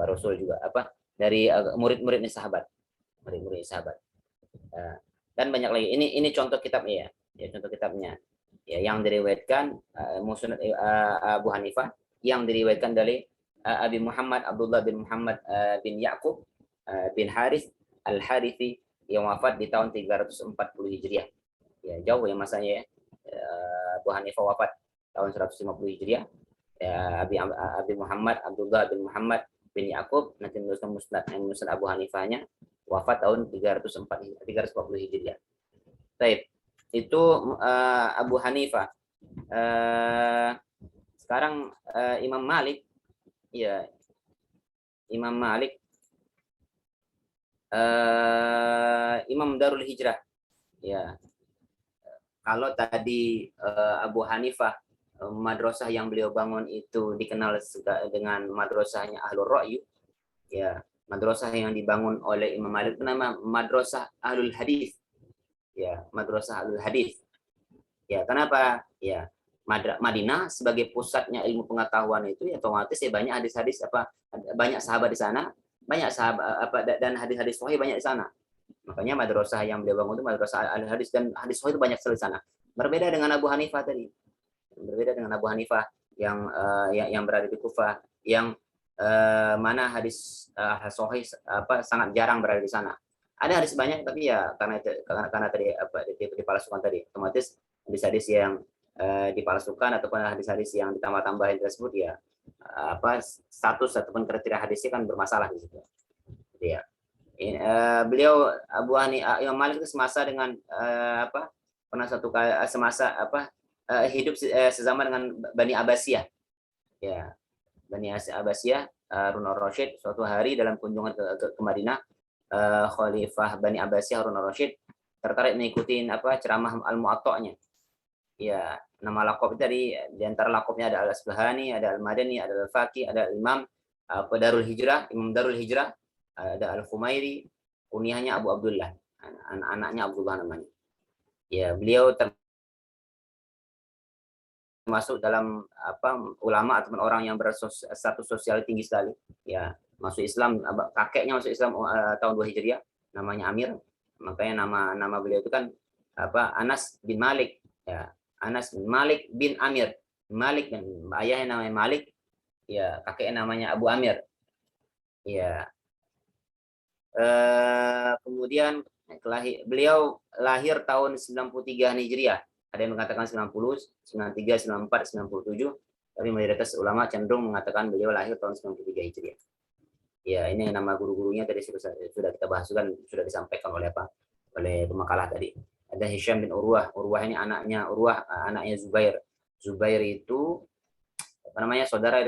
Rasul juga dari murid-muridnya sahabat dan banyak lagi. Ini contoh kitabnya ya contoh kitabnya ya yang diriwayatkan Musnad Abu Hanifah yang diriwayatkan dari Abi Muhammad Abdullah bin Muhammad bin Ya'qub bin Harith Al-Harithi yang wafat di tahun 340 Hijriah. Ya, jauh ya masanya ya. Abu Hanifah wafat tahun 150 Hijriah. Ya, Abi Muhammad Abdullah bin Muhammad bin Ya'qub nanti menuliskan Musnad Abu Hanifahnya wafat tahun 340 Hijriah. Baik. Itu Abu Hanifah. Sekarang Imam Malik ya Imam Malik Imam Darul Hijrah ya. Kalau tadi Abu Hanifah madrasah yang beliau bangun itu dikenal dengan madrasahnya Ahlul Ra'yu ya, madrasah yang dibangun oleh Imam Malik itu nama madrasah Ahlul Hadis ya, madrasah Ahlul Hadis ya. Kenapa ya? Madinah sebagai pusatnya ilmu pengetahuan itu ya otomatis ya banyak hadis-hadis banyak sahabat di sana, banyak sahabat dan hadis-hadis sahih banyak di sana. Makanya madrasah yang beliau bangun itu madrasah al-hadis dan hadis sahih itu banyak sekali di sana. Berbeda dengan Abu Hanifah tadi. Berbeda dengan Abu Hanifah yang berada di Kufah, yang mana hadis sahih sangat jarang berada di sana. Ada hadis banyak tapi ya karena tadi dipalsukan tadi, otomatis hadis-hadis yang dipalsukan ataupun hadis-hadis yang ditambah-tambahin tersebut ya status ataupun kriteria hadisnya kan bermasalah di situ. Jadi ya beliau Imam Malik itu semasa dengan pernah satu kali semasa hidup sezaman dengan Bani Abbasiyah ya, Bani Abbasiyah. Harun al-Rasyid suatu hari dalam kunjungan ke Madinah, Khalifah Bani Abbasiyah Harun al-Rasyid tertarik mengikuti ceramah Al-Mu'atta'nya ya. Nama lakop tadi di antara lakopnya ada Al-Asbahani, ada Al-Madani, ada Al-Faqih, ada Imam Darul Hijrah, Imam Darul Hijrah, ada Al-Fumairi, kunyahnya Abu Abdullah, anaknya Abdullah namanya. Ya, beliau termasuk dalam ulama ataupun orang yang berstatus sosial tinggi sekali. Ya, masuk Islam, kakeknya masuk Islam tahun 2 Hijriah, namanya Amir. Makanya nama beliau itu kan Anas bin Malik ya. Anas bin Malik bin Amir. Malik dan ayahnya namanya Malik. Ya, kakeknya namanya Abu Amir. Ya. Kemudian beliau lahir tahun 93 Hijriah. Ada yang mengatakan 90, 93, 94, 97. Tapi mayoritas ulama cenderung mengatakan beliau lahir tahun 93 Hijriah. Ya, ini nama guru-gurunya tadi sudah kita bahas kan, sudah disampaikan oleh oleh pemakalah tadi. Ada Hisham bin Urwah. Urwah ini anaknya Zubair. Zubair itu saudara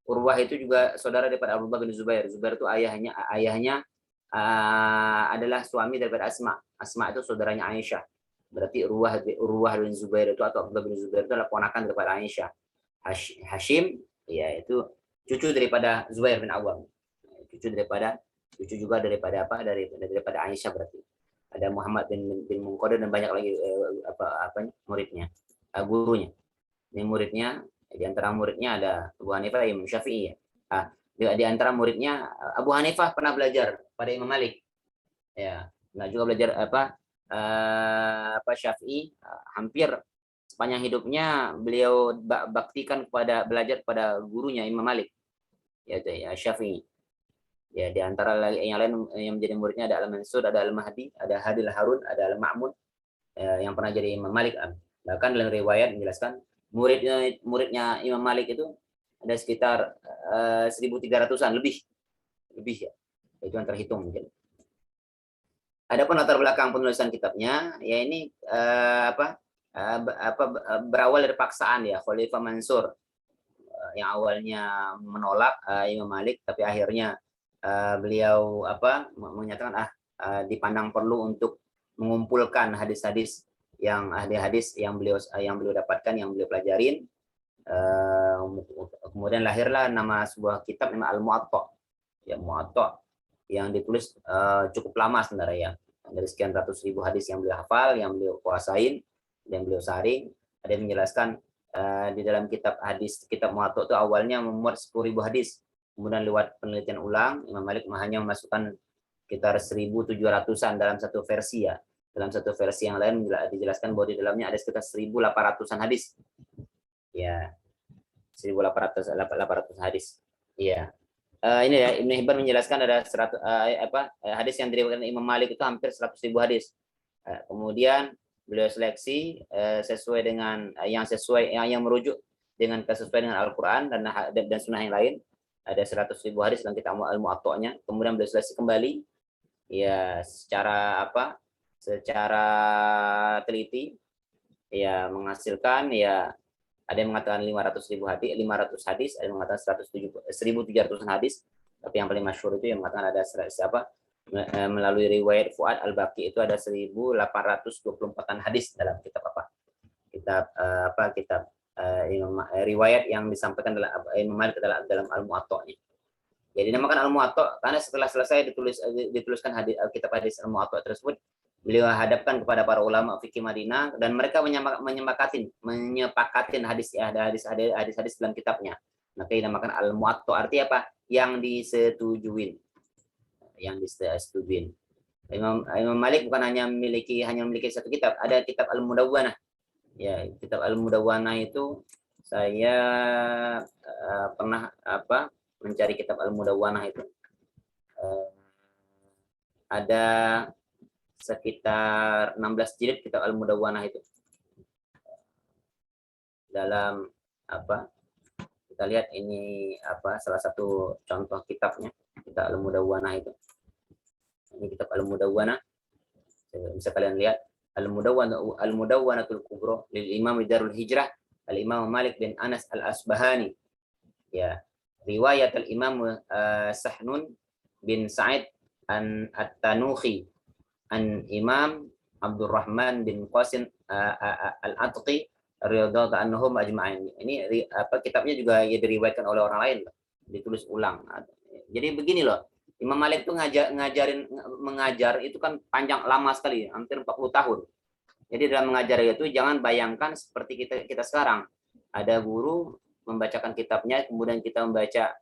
Urwah itu juga saudara daripada Abdullah bin Zubair. Zubair itu ayahnya adalah suami daripada Asma. Asma itu saudaranya Aisyah. Berarti Urwah bin Zubair itu atau Abdullah bin Zubair itu adalah ponakan daripada Aisyah. Hashim ya itu cucu daripada Zubair bin Awam. Cucu juga daripada Aisyah berarti. Ada Muhammad bin Munqadir dan banyak lagi muridnya, gurunya. Ini muridnya, di antara muridnya ada Abu Hanifah, Imam Syafi'i ya. Di antara muridnya Abu Hanifah pernah belajar pada Imam Malik. Ya, juga belajar Syafi'i hampir sepanjang hidupnya beliau baktikan belajar kepada gurunya Imam Malik, yaitu Syafi'i. Ya, di antara yang lain yang menjadi muridnya ada Al-Mansur, ada Al-Mahdi, ada Hadil Harun, ada Al-Ma'mun yang pernah jadi Imam Malik. Bahkan dalam riwayat menjelaskan muridnya Imam Malik itu ada sekitar 1.300-an lebih ya. Itu yang terhitung mungkin. Adapun latar belakang penulisan kitabnya, ya ini berawal dari paksaan ya Khalifah Mansur yang awalnya menolak Imam Malik, tapi akhirnya beliau menyatakan dipandang perlu untuk mengumpulkan hadis-hadis yang beliau dapatkan, yang beliau pelajarin. Kemudian lahirlah nama sebuah kitab nama Al-Muwatta, ya Muwatta, yang ditulis cukup lama sebenarnya ya, dari sekian ratus ribu hadis yang beliau hafal, yang beliau kuasain dan beliau saring. Ada yang menjelaskan di dalam kitab Muwatta itu awalnya memuat 10.000 hadis, kemudian lewat penelitian ulang Imam Malik hanya memasukkan sekitar 1.700-an dalam satu versi ya. Dalam satu versi yang lain dijelaskan bahwa di dalamnya ada sekitar 1.800-an hadis. Ya, 1.800 hadis. Iya. Ini ya Ibnu Hibban menjelaskan ada 100 hadis yang diriwayatkan Imam Malik itu hampir 100.000 hadis. Kemudian beliau seleksi sesuai dengan yang merujuk sesuai dengan Al-Qur'an dan sunnah yang lain. Ada 100.000 hadis dalam kitab Al-Muwatta-nya. Kemudian beliau seleksi kembali ya secara teliti ya, menghasilkan ya, ada yang mengatakan 500 hadis, ada yang mengatakan 1.700 hadis, tapi yang paling masyhur itu yang mengatakan ada melalui riwayat Fuad Al-Baqi itu ada 1.824 hadis dalam kitab riwayat yang disampaikan dalam Imam Malik dalam Al-Muwatta-nya. Jadi dinamakan Al-Muwatta karena setelah selesai dituliskan kitab hadis Al-Muwatta tersebut, beliau hadapkan kepada para ulama fikih Madinah dan mereka menyepakatin hadis dalam kitabnya. Maka dinamakan Al-Muwatta, artinya apa? Yang disetujuin. Imam Malik bukan hanya memiliki satu kitab, ada kitab Al-Mudawwanah. Ya, kitab Al-Mudawwanah itu saya pernah mencari kitab Al-Mudawwanah itu. Ada sekitar 16 jilid kitab Al-Mudawwanah itu. Dalam kita lihat ini salah satu contoh kitabnya, kitab Al-Mudawwanah itu. Ini kitab Al-Mudawwanah. Bisa kalian lihat Al-Mudawwanatul Kubra lil Imam Darul Hijrah Al-Imam Malik bin Anas Al-Asbahani. Ya, riwayat Al-Imam Sahnun bin Sa'id At-Tanuhi an Imam Abdurrahman bin Qasim Al-Atqi radhiyallahu anhum ajma'in. Ini kitabnya juga diriwayatkan oleh orang lain, ditulis ulang. Jadi begini loh, Imam Malik itu mengajar itu kan panjang lama sekali, hampir 40 tahun. Jadi dalam mengajar itu jangan bayangkan seperti kita sekarang. Ada guru membacakan kitabnya, kemudian kita membaca,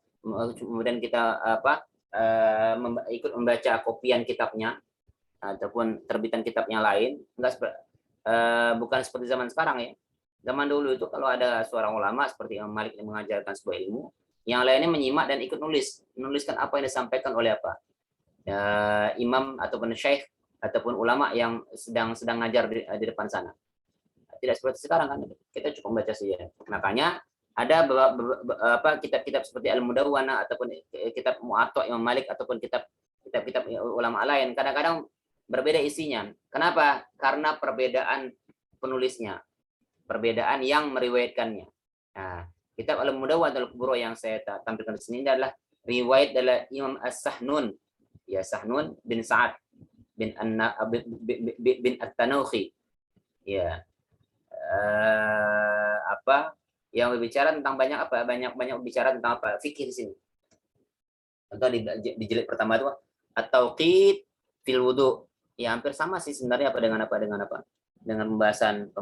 kemudian kita ikut membaca kopian kitabnya ataupun terbitan kitab yang lain. Bukan seperti zaman sekarang ya. Zaman dulu itu kalau ada seorang ulama seperti Imam Malik yang mengajarkan sebuah ilmu, yang lainnya menyimak dan ikut menuliskan apa yang disampaikan oleh imam ataupun syekh ataupun ulama yang sedang ngajar di depan sana. Tidak seperti sekarang kan, kita cukup membaca saja. Makanya ada kitab-kitab seperti Al-Mudawwanah ataupun kitab Muwatta Imam Malik ataupun kitab-kitab ulama lain kadang-kadang berbeda isinya. Kenapa? Karena perbedaan penulisnya, perbedaan yang meriwayatkannya. Nah, kitab Al-Mudawwanatul Kubra yang saya tampilkan di sini adalah riwayat dari Imam As-Sahnun, ya Sahnun bin Sa'ad bin At-Tanuhi. Ya. Yang berbicara tentang banyak bicara tentang fikih di sini. Contoh di jilid pertama itu at-tauqid fil wudu. Ya hampir sama sih sebenarnya dengan pembahasan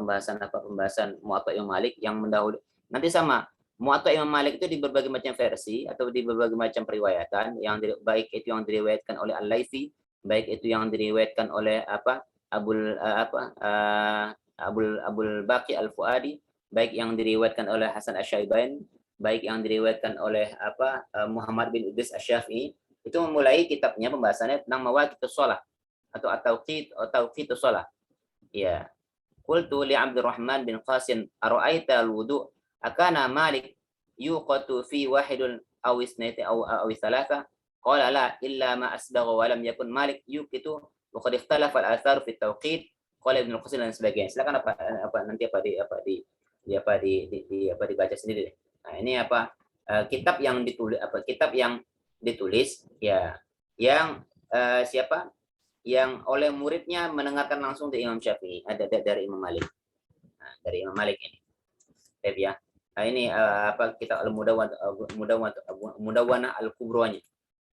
Muwatta Imam Malik yang mendahului. Nanti sama Muwatta Imam Malik itu di berbagai macam versi atau di berbagai macam periwayatan, yang baik itu yang diriwayatkan oleh Al-Laitsi, baik itu yang diriwayatkan oleh Abul Baqi Al-Fuadi, baik yang diriwayatkan oleh Hasan Asy-Syaibani, baik yang diriwayatkan oleh Muhammad bin Idris Asy-Syafi'i, itu memulai kitabnya pembahasannya tentang mawaqitus shalah atau tauqitus shalah. Ya. Qultu li Abdurrahman bin Qasim ara'aita al-wudu' akana Malik yuqatu fi wahidun aw isnaiti aw thalatha qala la illa ma asbagha wa lam yakun Malik yuqitu wa qad ikhtalafa al-athar fi at-tawqit qala Ibnu Qasim dan sebagainya. Silakan nanti dibaca sendiri deh. Nah, ini kitab yang ditulis ya yang siapa yang oleh muridnya mendengarkan langsung dari Imam Syafi'i, ada dari Imam Malik. Nah, dari Imam Malik ini. Ya. Nah, ini kita Al-Mudawwanah Al-Kubronya.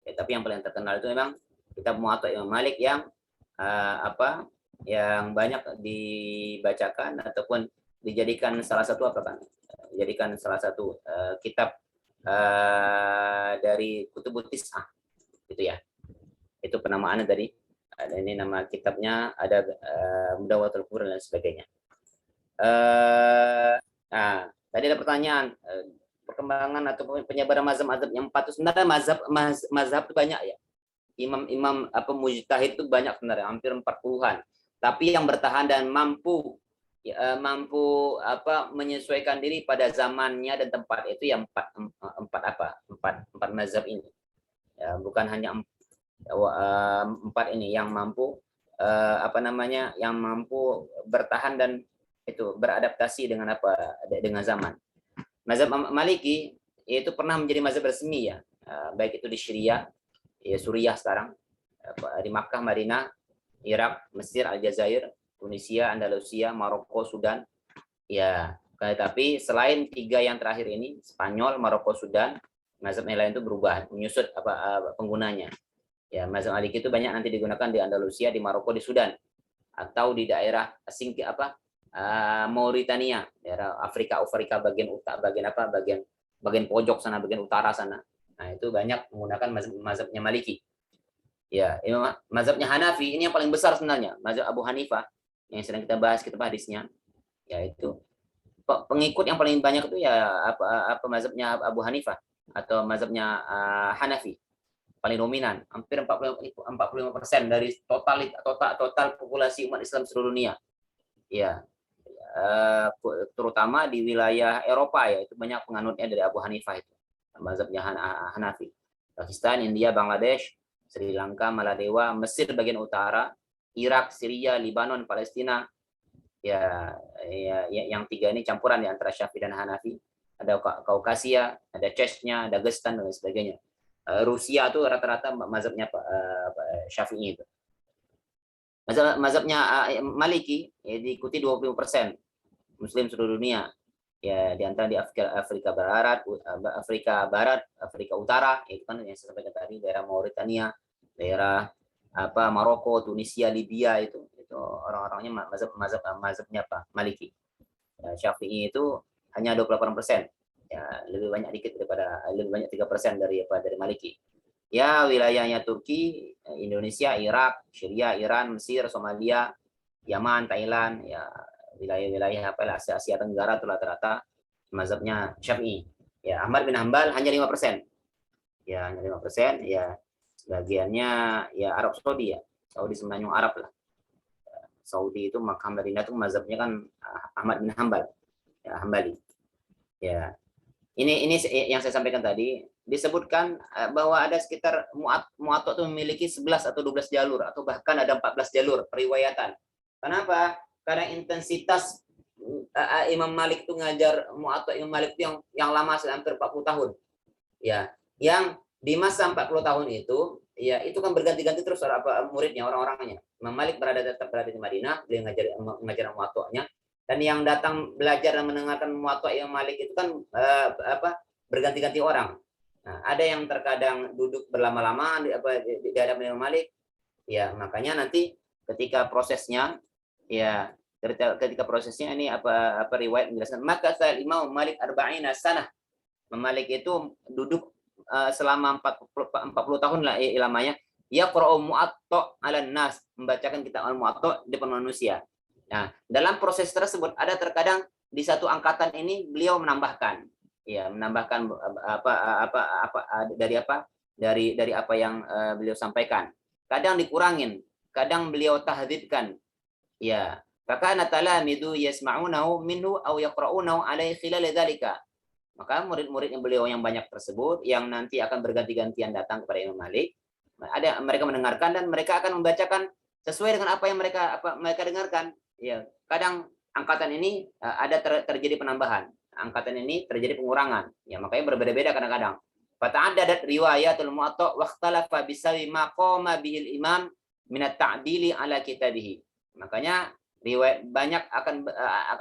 Ya, tapi yang paling terkenal itu memang kitab Muwatta Imam Malik yang yang banyak dibacakan ataupun dijadikan salah satu dijadikan salah satu kitab dari Kutubut Tis'ah gitu ya. Itu penamaannya tadi. Ini nama kitabnya, ada Mudawwanatul Kubra dan sebagainya. Nah, tadi ada pertanyaan perkembangan atau penyebaran mazhab yang empat itu sebenarnya mazhab itu banyak ya. Imam mujtahid itu banyak sebenarnya, hampir 40-an. Tapi yang bertahan dan mampu menyesuaikan diri pada zamannya dan tempat itu yang empat mazhab ini. Ya, bukan hanya empat ini yang mampu yang mampu bertahan dan itu beradaptasi dengan dengan zaman. Mazhab Maliki itu pernah menjadi mazhab resmi ya, baik itu di Syria, ya Suriah sekarang, di Makkah, Madinah, Irak, Mesir, Aljazair, Tunisia, Andalusia, Maroko, Sudan. Ya, tapi selain tiga yang terakhir ini, Spanyol, Maroko, Sudan, mazhab yang lain itu berubah, menyusut penggunanya. Ya, mazhab Maliki itu banyak nanti digunakan di Andalusia, di Maroko, di Sudan, atau di daerah asing Mauritania, daerah Afrika bagian bagian pojok sana, bagian utara sana. Nah, itu banyak menggunakan mazhabnya Maliki. Ya, mazhabnya Hanafi ini yang paling besar sebenarnya, mazhab Abu Hanifah yang sedang kita bahas hadisnya. Yaitu pengikut yang paling banyak itu ya mazhabnya Abu Hanifah atau mazhabnya Hanafi. Paling dominan, hampir 45% dari total populasi umat Islam seluruh dunia. Ya, terutama di wilayah Eropa ya, itu banyak penganutnya dari Abu Hanifah itu, mazhabnya Hanafi. Pakistan, India, Bangladesh, Sri Lanka, Maladewa, Mesir bagian utara, Irak, Syria, Lebanon, Palestina. Ya, yang tiga ini campuran di antara Syafi'i dan Hanafi. Ada Kaukasia, ada Chechnya, Dagestan dan sebagainya. Rusia itu rata-rata mazhabnya Syafi'i itu. Mazhabnya Maliki ya, diikuti 20% Muslim seluruh dunia. Ya, di antara di Afrika Barat, Afrika Utara, itu kan yang saya sampaikan tadi, daerah Mauritania, daerah Maroko, Tunisia, Libya itu orang-orangnya mazhabnya Maliki. Ya, Syafi'i itu hanya 28%. Ya, lebih banyak 3% dari Maliki. Ya, wilayahnya Turki, Indonesia, Irak, Syria, Iran, Mesir, Somalia, Yaman, Thailand, ya wilayah Asia Tenggara itu rata-rata mazhabnya Syafi'i. Ya, Ahmad bin Hanbal hanya 5%. Ya, hanya 5%, ya sebagiannya ya Arab Saudi ya. Saudi semenanjung Arab lah. Saudi itu Makkah Madinah itu mazhabnya kan Ahmad bin Hanbal. Ya, Hambali. Ya. Ini yang saya sampaikan tadi, disebutkan bahwa ada sekitar Muwatta itu memiliki 11 atau 12 jalur atau bahkan ada 14 jalur periwayatan. Kenapa? Karena intensitas Imam Malik itu ngajar Muwatta Imam Malik itu yang lama hampir 40 tahun. Ya, yang di masa 40 tahun itu, ya itu kan berganti-ganti terus muridnya, orang-orangnya. Imam Malik tetap berada di Madinah, beliau mengajar Muwatta'nya. Dan yang datang belajar dan mendengarkan Muwatta Imam Malik itu kan berganti-ganti orang. Nah, ada yang terkadang duduk berlama-lama di hadapan Imam Malik. Ya, makanya nanti ketika prosesnya ini riwayat menjelaskan maka Imam Malik arba'ina sanah. Imam Malik itu duduk selama 40 tahun lah lamanya. Ya qra'u Muwatta 'alan nas, membacakan kitab Al-Muwatta di depan manusia. Nah, dalam proses tersebut ada terkadang di satu angkatan ini beliau menambahkan, ya menambahkan dari apa yang beliau sampaikan. Kadang dikurangin, kadang beliau tahdzibkan. Ya, fakana talamidu yasma'unahu minhu aw yaqra'unahu alaihi khilal dzalika. Maka murid-murid beliau yang banyak tersebut yang nanti akan berganti-gantian datang kepada Imam Malik, ada mereka mendengarkan dan mereka akan membacakan sesuai dengan apa yang mereka dengarkan. Ya, kadang angkatan ini terjadi penambahan, angkatan ini terjadi pengurangan. Ya, makanya berbeda-beda kadang-kadang. Fata'addadat riwayatul muwatta wa ikhtalafa bisawi ma qama bihil imam min at-ta'dili ala kitabihi. Makanya riwayat banyak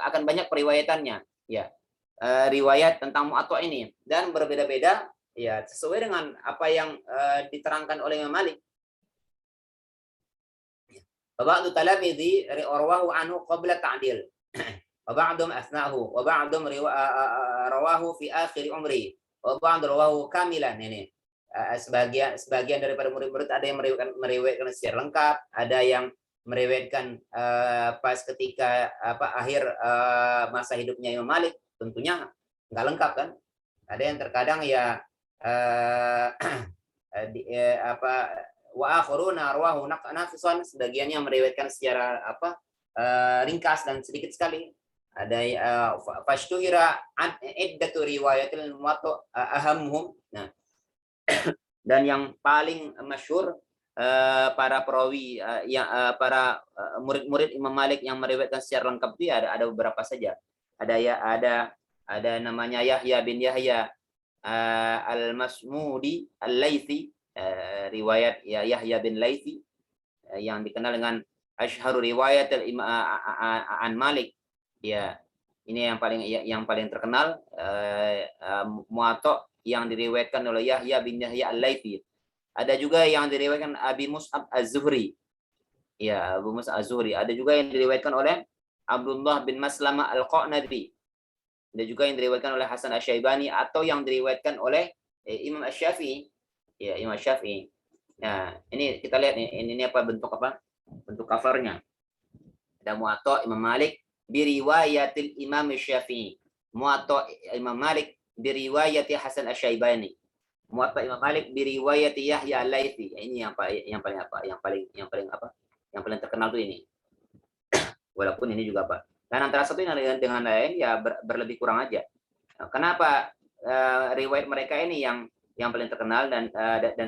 akan banyak periwayatannya. Ya, riwayat tentang muwatta ini dan berbeda-beda ya sesuai dengan apa yang diterangkan oleh Imam Malik. Ba'du talamidhi rawahu anhu qabla ta'dil. Wa ba'dhum asna'hu wa ba'dhum rawahu fi akhir umri wa ba'd rawahu kamilan. Ini sebagian daripada murid-murid ada yang meriwayatkan secara lengkap, ada yang meriwayatkan pas ketika akhir masa hidupnya Imam Malik, tentunya nggak lengkap kan. Ada yang terkadang ya wa akhiruna rawahu naqisan, sebagiannya meriwayatkan secara ringkas dan sedikit sekali. Ada fashtuhira an iddatu riwayatil muwatta ahamhum. Nah, dan yang paling masyhur para perawi para murid-murid Imam Malik yang meriwayatkan secara lengkap itu ada beberapa saja. Ada namanya Yahya bin Yahya al-Masmudi al-Laitsi, riwayat Yahya bin Laitsi yang dikenal dengan asyharu riwayat an Malik. Ya, ini yang paling terkenal Muwatta yang diriwayatkan oleh Yahya bin Yahya al-Laitsi. Ada juga yang diriwayatkan Abi Mus'ab az-Zuhri. Ya, Abu Mus'ab az-Zuhri. Ada juga yang diriwayatkan oleh Abdullah bin Maslamah al-Qanabi. Ada juga yang diriwayatkan oleh Hasan Asy-Syaibani atau yang diriwayatkan oleh Imam Asy-Syafi'i. Ya, Imam Syafi'i. Nah, ini kita lihat ini apa bentuk covernya. Ada Muwatta Imam Malik biriwayatil Imam Syafi'i. Muwatta Imam Malik biriwayati Hasan Asy-Syaibani. Muwatta Imam Malik biriwayati Yahya al-Laitsi. Ini yang paling terkenal tuh ini. Walaupun ini juga dan antara satu dengan lain ya berlebih kurang aja. Kenapa riwayat mereka ini yang paling terkenal dan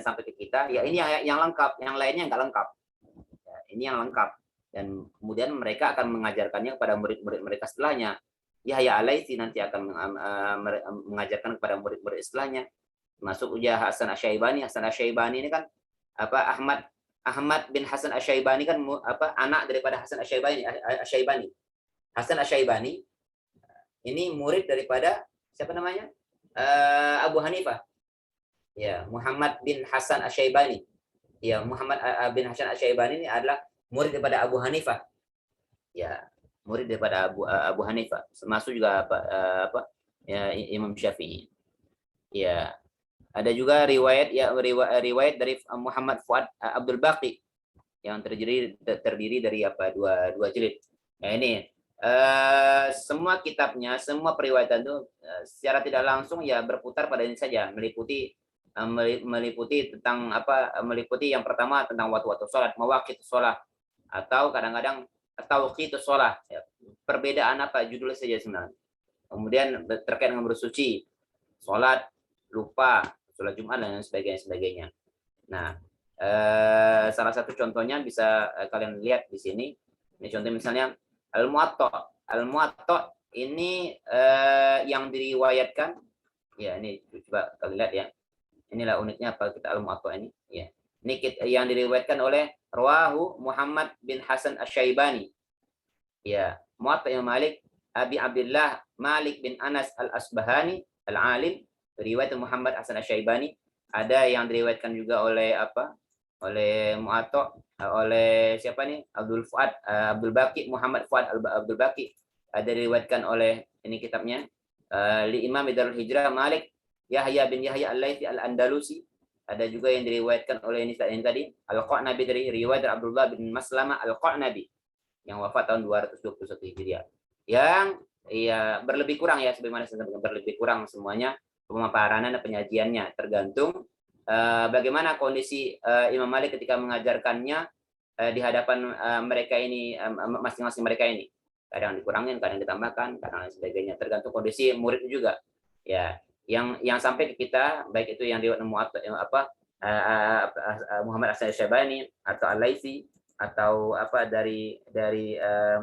sampai ke kita? Ya ini yang lengkap, yang lainnya nggak lengkap. Ya, ini yang lengkap. Dan kemudian mereka akan mengajarkannya kepada murid-murid mereka setelahnya. Yahya al-Laitsi nanti akan mengajarkan kepada murid-murid setelahnya. Masuk ujar Hasan Asy-Syaibani. Hasan Asy-Syaibani ini kan Ahmad bin Hasan Asy-Syaibani kan anak daripada Hasan Asy-Syaibani. Hasan Asy-Syaibani ini murid daripada siapa namanya? Abu Hanifah. Ya, Muhammad bin Hasan Asy-Syaibani. Ya, Muhammad bin Hasan Asy-Syaibani ini adalah murid daripada Abu Hanifah. Ya, murid daripada Abu Hanifah. Termasuk juga ya, Imam Syafi'i. Ya. Ada juga riwayat dari Muhammad Fuad Abdul Baqi yang terdiri dari dua jilid. Nah, ini semua kitabnya, semua periwayatan itu secara tidak langsung ya berputar pada ini saja, meliputi yang pertama tentang waktu-waktu sholat, mawaqit sholat, atau kadang-kadang tauqitus sholat. Ya, perbedaan judulnya saja sebenarnya. Kemudian terkait dengan bersuci, sholat, lupa, sholat Jumat dan sebagainya. Nah, salah satu contohnya bisa kalian lihat di sini. Ini contoh misalnya Al-Muwatta. Al-Muwatta ini yang diriwayatkan. Ya, ini coba kalian lihat ya. Inilah uniknya kita Al-Muwatta ini. Ya, ini yang diriwayatkan oleh rawahu Muhammad bin Hasan Asy-Syaibani. Ya, Muwatta Imam Malik Abi Abdullah Malik bin Anas al-Asbahani al-Alim. Riwayat Muhammad Hasan Asy-Syaibani. Ada yang diriwayatkan juga oleh Muwatta oleh siapa nih? Abdul Baqi Muhammad Fuad Abdul Baqi. Ada diriwayatkan oleh ini kitabnya li Imam Darul Hijrah Malik Yahya bin Yahya al-Laitsi al-Andalusi. Ada juga yang diriwayatkan oleh ini tadi Al-Qanabi dari riwayat Abdullah bin Maslamah Al-Qanabi. yang wafat tahun 221 Hijriah. Yang ya berlebih kurang ya, sebagaimana saya sampaikan, berlebih kurang semuanya pemaparan dan penyajiannya, tergantung bagaimana kondisi Imam Malik ketika mengajarkannya di hadapan mereka ini, masing-masing mereka ini. Kadang dikurangin, kadang ditambahkan, kadang lain sebagainya, tergantung kondisi murid juga. Ya, yang sampai ke kita, baik itu yang riwayat Muhammad As-Syaibani atau Al-Laitsi atau dari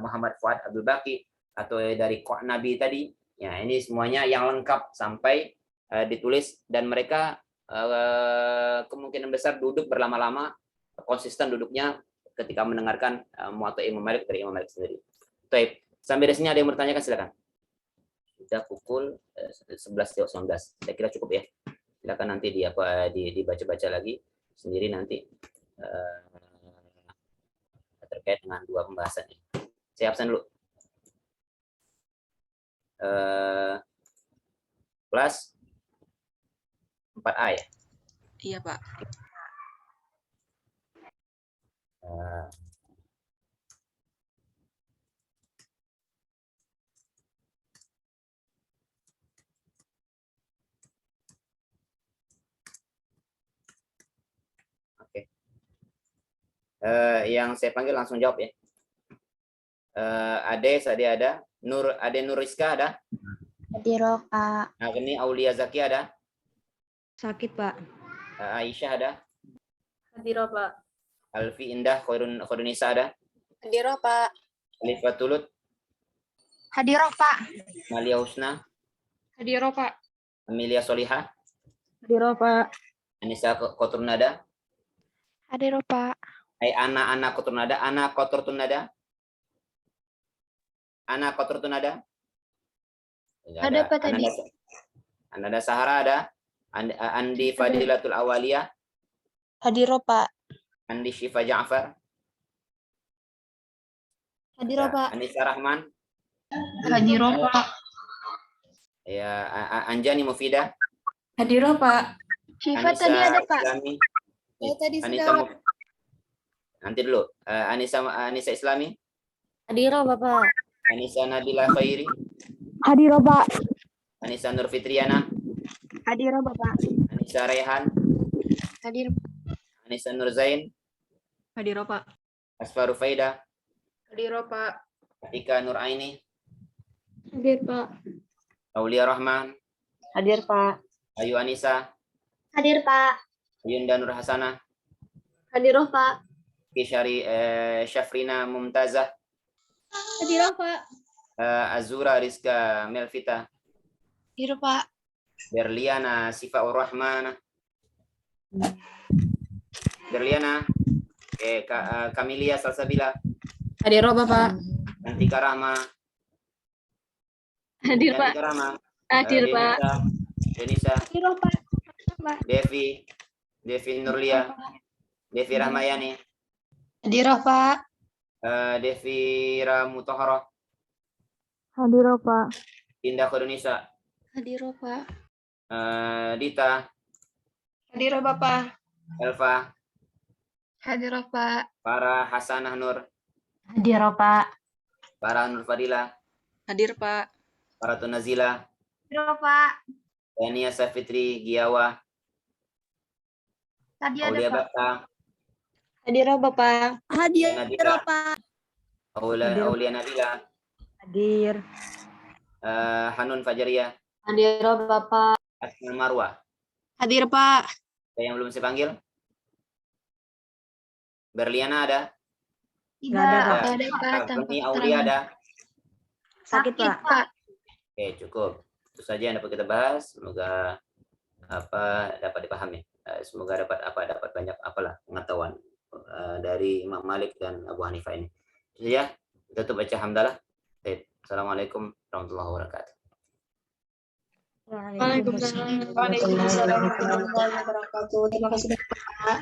Muhammad Fuad Abdul Baqi atau dari Nabi tadi, ya ini semuanya yang lengkap sampai ditulis, dan mereka kemungkinan besar duduk berlama-lama, konsisten duduknya ketika mendengarkan Muwatta Imam Malik dari Imam Malik sendiri. Baik, sampai di sini ada yang bertanya, kan silakan. Sudah pukul 11.19. Saya kira cukup ya. Silakan nanti dibaca-baca lagi sendiri nanti terkait dengan dua pembahasan ini. Saya absen dulu. Kelas 4A ya? Iya, Pak. Oke. Yang saya panggil langsung jawab ya. Ade ada. Ade Nur Rizka ada? Hadir, Pak. Nah, ini Aulia Zaki ada? Sakit, Pak. Aisyah ada? Hadir, Pak. Alfi Indah Khairunisa ada? Hadir, Pak. Alifah Tulut? Hadir, Pak. Malia Husna? Hadir, Pak. Amelia Solihah? Hadir, Pak. Anissa Koturnada? Hadir, Pak. Ana Koturnada? Ana Koturtunada? Ana Koturtunada? Ada, Pak, tadi. Ananda Sahara ada? Andi Fadilatul Awaliyah? Hadir, Pak. Andi Syifa Ja'far? Hadir, Pak. Anissa Rahman? Hadir, Pak. Ya, Anjani Mufidah? Hadir, Pak. Syifa tadi ada, Pak. Islami? Saya tadi Anissa sudah. nanti dulu. Anissa Islami? Hadir, Bapak. Anissa Nabila Khairi? Hadir, Pak. Anissa Nur Fitriana? Hadir, Bapak. Anissa Rehan? Hadir. Anissa Nur Zain? Hadir, Pak. Asfaru Faida? Hadir, Pak. Atika Nur Aini? Hadir, Pak. Aulia Rahman? Hadir, Pak. Ayu Anissa? Hadir, Pak. Yunda Nur Hasanah? Hadir, Pak. Kishari Syafrina Mumtazah? Hadir, Pak. Azura Rizka Melvita? Hadir, Pak. Berliana Sifaur Rahman? Berliana? Kamilia Salsabila? Hadir, Bapak. Nantika Rahma? Hadir, Pak. Nantika Rahma? Hadir, Pak. Denisa? Hadir, Pak. Devi Nurlia? Devi Rahmayani? Hadir, Pak. Devi Ramutahara? Hadir, Pak. Indah Khairunisa? Hadir, Pak. Dita? Hadir, Bapak. Elva? Hadir, Pak. Farah Hasanah Nur? Hadir, Pak. Farah Nur Fadila? Hadir, Pak. Farah Tunazila? Hadir, Pak. Dania Safitri Giawa? Tadi Aulia Bakta? Hadir, Bapak. Hadir, Nabila? Pak. Aulia Nabila? Hadir. Hanun Fajaria? Hadir, Bapak. Asmal Marwah? Hadir, Pak. Ada yang belum saya panggil? Berliana ada? Tidak ada, Pak. Beni Aulia ada? Sakit, Pak. Oke, cukup. Itu saja yang dapat kita bahas. Semoga dapat dipahami. Semoga dapat banyak pengetahuan dari Imam Malik dan Abu Hanifah ini. Itu saja. Kita tutup baca hamdalah. Assalamualaikum warahmatullahi wabarakatuh. Waalaikumsalam warahmatullahi wabarakatuh. Terima kasih, Pak.